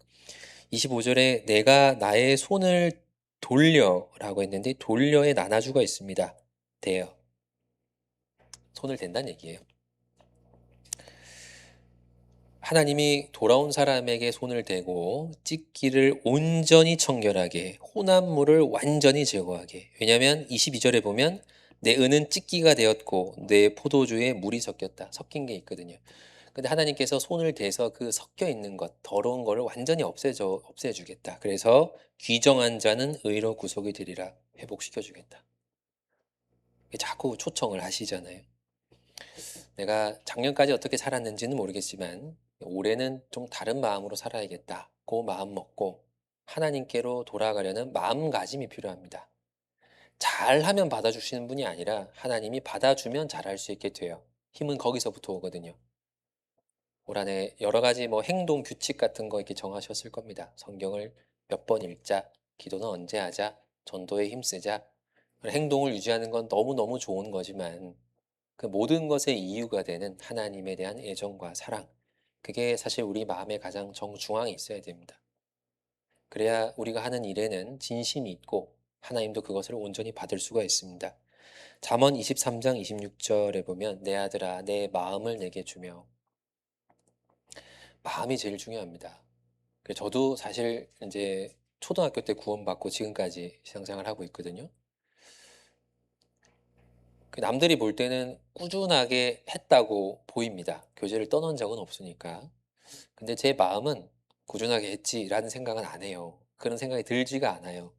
25절에 내가 나의 손을 돌려라고 했는데 돌려의 나나주가 있습니다. 대요. 손을 댄다는 얘기예요. 하나님이 돌아온 사람에게 손을 대고 찢기를 온전히 청결하게 혼합물을 완전히 제거하게. 왜냐하면 22절에 보면 내 은은 찢기가 되었고 내 포도주에 물이 섞였다. 섞인 게 있거든요. 근데 하나님께서 손을 대서 그 섞여 있는 것, 더러운 거를 완전히 없애주겠다. 그래서 귀정한 자는 의로 구속이 되리라. 회복시켜 주겠다. 자꾸 초청을 하시잖아요. 내가 작년까지 어떻게 살았는지는 모르겠지만 올해는 좀 다른 마음으로 살아야겠다. 그 마음 먹고 하나님께로 돌아가려는 마음가짐이 필요합니다. 잘하면 받아주시는 분이 아니라 하나님이 받아주면 잘할 수 있게 돼요. 힘은 거기서부터 오거든요. 올 한해 여러 가지 뭐 행동 규칙 같은 거 이렇게 정하셨을 겁니다. 성경을 몇 번 읽자, 기도는 언제 하자, 전도에 힘쓰자. 행동을 유지하는 건 너무너무 좋은 거지만 그 모든 것의 이유가 되는 하나님에 대한 애정과 사랑. 그게 사실 우리 마음의 가장 정중앙에 있어야 됩니다. 그래야 우리가 하는 일에는 진심이 있고 하나님도 그것을 온전히 받을 수가 있습니다. 잠언 23장 26절에 보면 내 아들아 내 마음을 내게 주며, 마음이 제일 중요합니다. 저도 사실 이제 초등학교 때 구원받고 지금까지 신앙생활을 하고 있거든요. 남들이 볼 때는 꾸준하게 했다고 보입니다. 교제를 떠난 적은 없으니까. 근데 제 마음은 꾸준하게 했지라는 생각은 안 해요. 그런 생각이 들지가 않아요.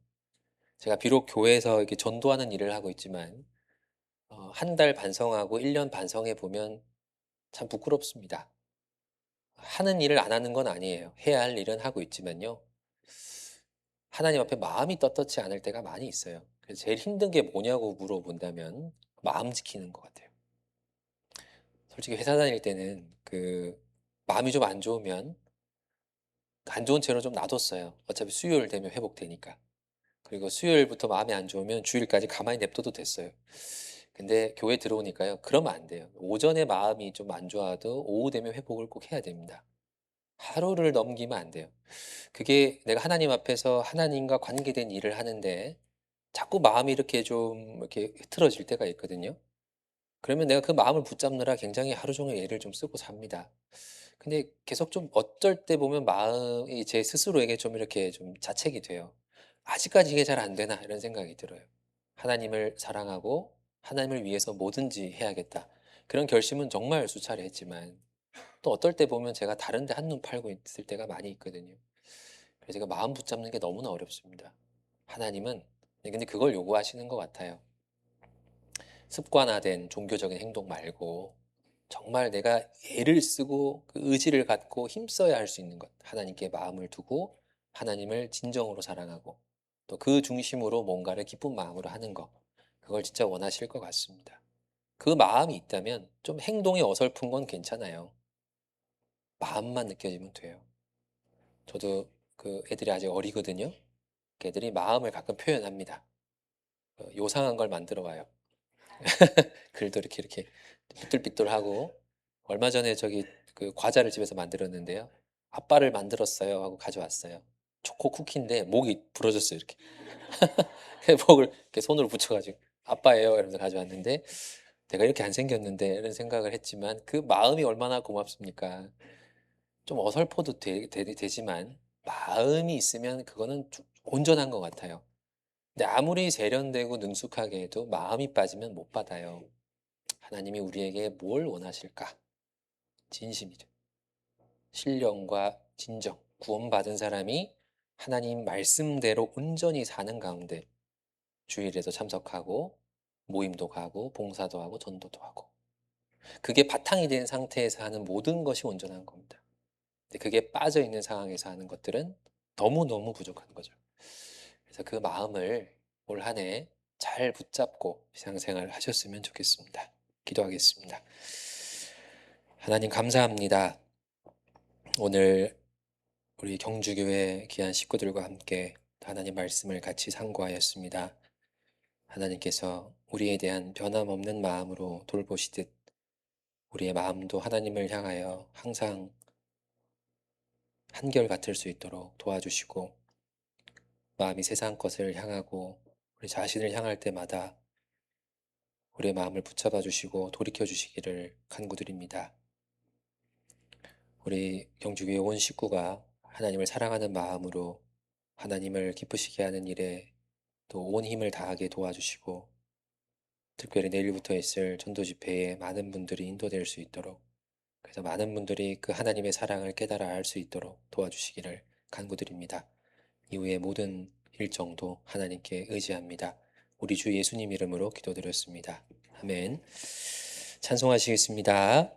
제가 비록 교회에서 이렇게 전도하는 일을 하고 있지만 한 달 반성하고 1년 반성해 보면 참 부끄럽습니다. 하는 일을 안 하는 건 아니에요. 해야 할 일은 하고 있지만요. 하나님 앞에 마음이 떳떳지 않을 때가 많이 있어요. 그래서 제일 힘든 게 뭐냐고 물어본다면 마음 지키는 것 같아요. 솔직히 회사 다닐 때는 마음이 좀 안 좋으면 안 좋은 채로 좀 놔뒀어요. 어차피 수요일 되면 회복되니까. 그리고 수요일부터 마음이 안 좋으면 주일까지 가만히 냅둬도 됐어요. 근데 교회 들어오니까요. 그러면 안 돼요. 오전에 마음이 좀 안 좋아도 오후 되면 회복을 꼭 해야 됩니다. 하루를 넘기면 안 돼요. 그게 내가 하나님 앞에서 하나님과 관계된 일을 하는데 자꾸 마음이 이렇게 좀 이렇게 흐트러질 때가 있거든요. 그러면 내가 그 마음을 붙잡느라 굉장히 하루 종일 애를 좀 쓰고 삽니다. 근데 계속 좀 어쩔 때 보면 마음이 제 스스로에게 좀 이렇게 좀 자책이 돼요. '아직까지 이게 잘 안 되나?' 이런 생각이 들어요. '하나님을 사랑하고 하나님을 위해서 뭐든지 해야겠다.' 그런 결심은 정말 수차례 했지만 또 어떨 때 보면 제가 다른 데 한눈 팔고 있을 때가 많이 있거든요. 그래서 제가 마음 붙잡는 게 너무나 어렵습니다. 하나님은 근데 그걸 요구하시는 것 같아요. 습관화된 종교적인 행동 말고 정말 내가 애를 쓰고 그 의지를 갖고 힘써야 할 수 있는 것. 하나님께 마음을 두고 하나님을 진정으로 사랑하고 또 그 중심으로 뭔가를 기쁜 마음으로 하는 것. 그걸 진짜 원하실 것 같습니다. 그 마음이 있다면 좀 행동이 어설픈 건 괜찮아요. 마음만 느껴지면 돼요. 저도 애들이 아직 어리거든요. 그 애들이 마음을 가끔 표현합니다. 요상한 걸 만들어 와요. 글도 이렇게 삐뚤삐뚤하고 얼마 전에 저기 과자를 집에서 만들었는데요. 아빠를 만들었어요 하고 가져왔어요. 초코 쿠키인데 목이 부러졌어요 이렇게. 목을 이렇게 손으로 붙여가지고 아빠예요 이러면서 가져왔는데 내가 이렇게 안 생겼는데 이런 생각을 했지만 그 마음이 얼마나 고맙습니까. 좀 어설퍼도 되지만 마음이 있으면 그거는 좀 온전한 것 같아요. 근데 아무리 세련되고 능숙하게 해도 마음이 빠지면 못 받아요. 하나님이 우리에게 뭘 원하실까? 진심이죠. 신령과 진정, 구원받은 사람이 하나님 말씀대로 온전히 사는 가운데 주일에도 참석하고 모임도 가고 봉사도 하고 전도도 하고 그게 바탕이 된 상태에서 하는 모든 것이 온전한 겁니다. 근데 그게 빠져 있는 상황에서 하는 것들은 너무너무 부족한 거죠. 그래서 그 마음을 올 한 해 잘 붙잡고 신앙생활 하셨으면 좋겠습니다. 기도하겠습니다. 하나님 감사합니다. 오늘 우리 경주교회 귀한 식구들과 함께 하나님 말씀을 같이 상고하였습니다. 하나님께서 우리에 대한 변함없는 마음으로 돌보시듯 우리의 마음도 하나님을 향하여 항상 한결같을 수 있도록 도와주시고 마음이 세상 것을 향하고 우리 자신을 향할 때마다 우리의 마음을 붙잡아 주시고 돌이켜 주시기를 간구드립니다. 우리 경주교회 온 식구가 하나님을 사랑하는 마음으로 하나님을 기쁘시게 하는 일에 또 온 힘을 다하게 도와주시고 특별히 내일부터 있을 전도 집회에 많은 분들이 인도될 수 있도록 그래서 많은 분들이 그 하나님의 사랑을 깨달아 알 수 있도록 도와주시기를 간구드립니다. 이후의 모든 일정도 하나님께 의지합니다. 우리 주 예수님 이름으로 기도드렸습니다. 아멘. 찬송하시겠습니다.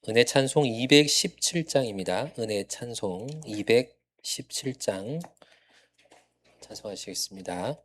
은혜 찬송 217장입니다. 은혜 찬송 217장 찬송하시겠습니다.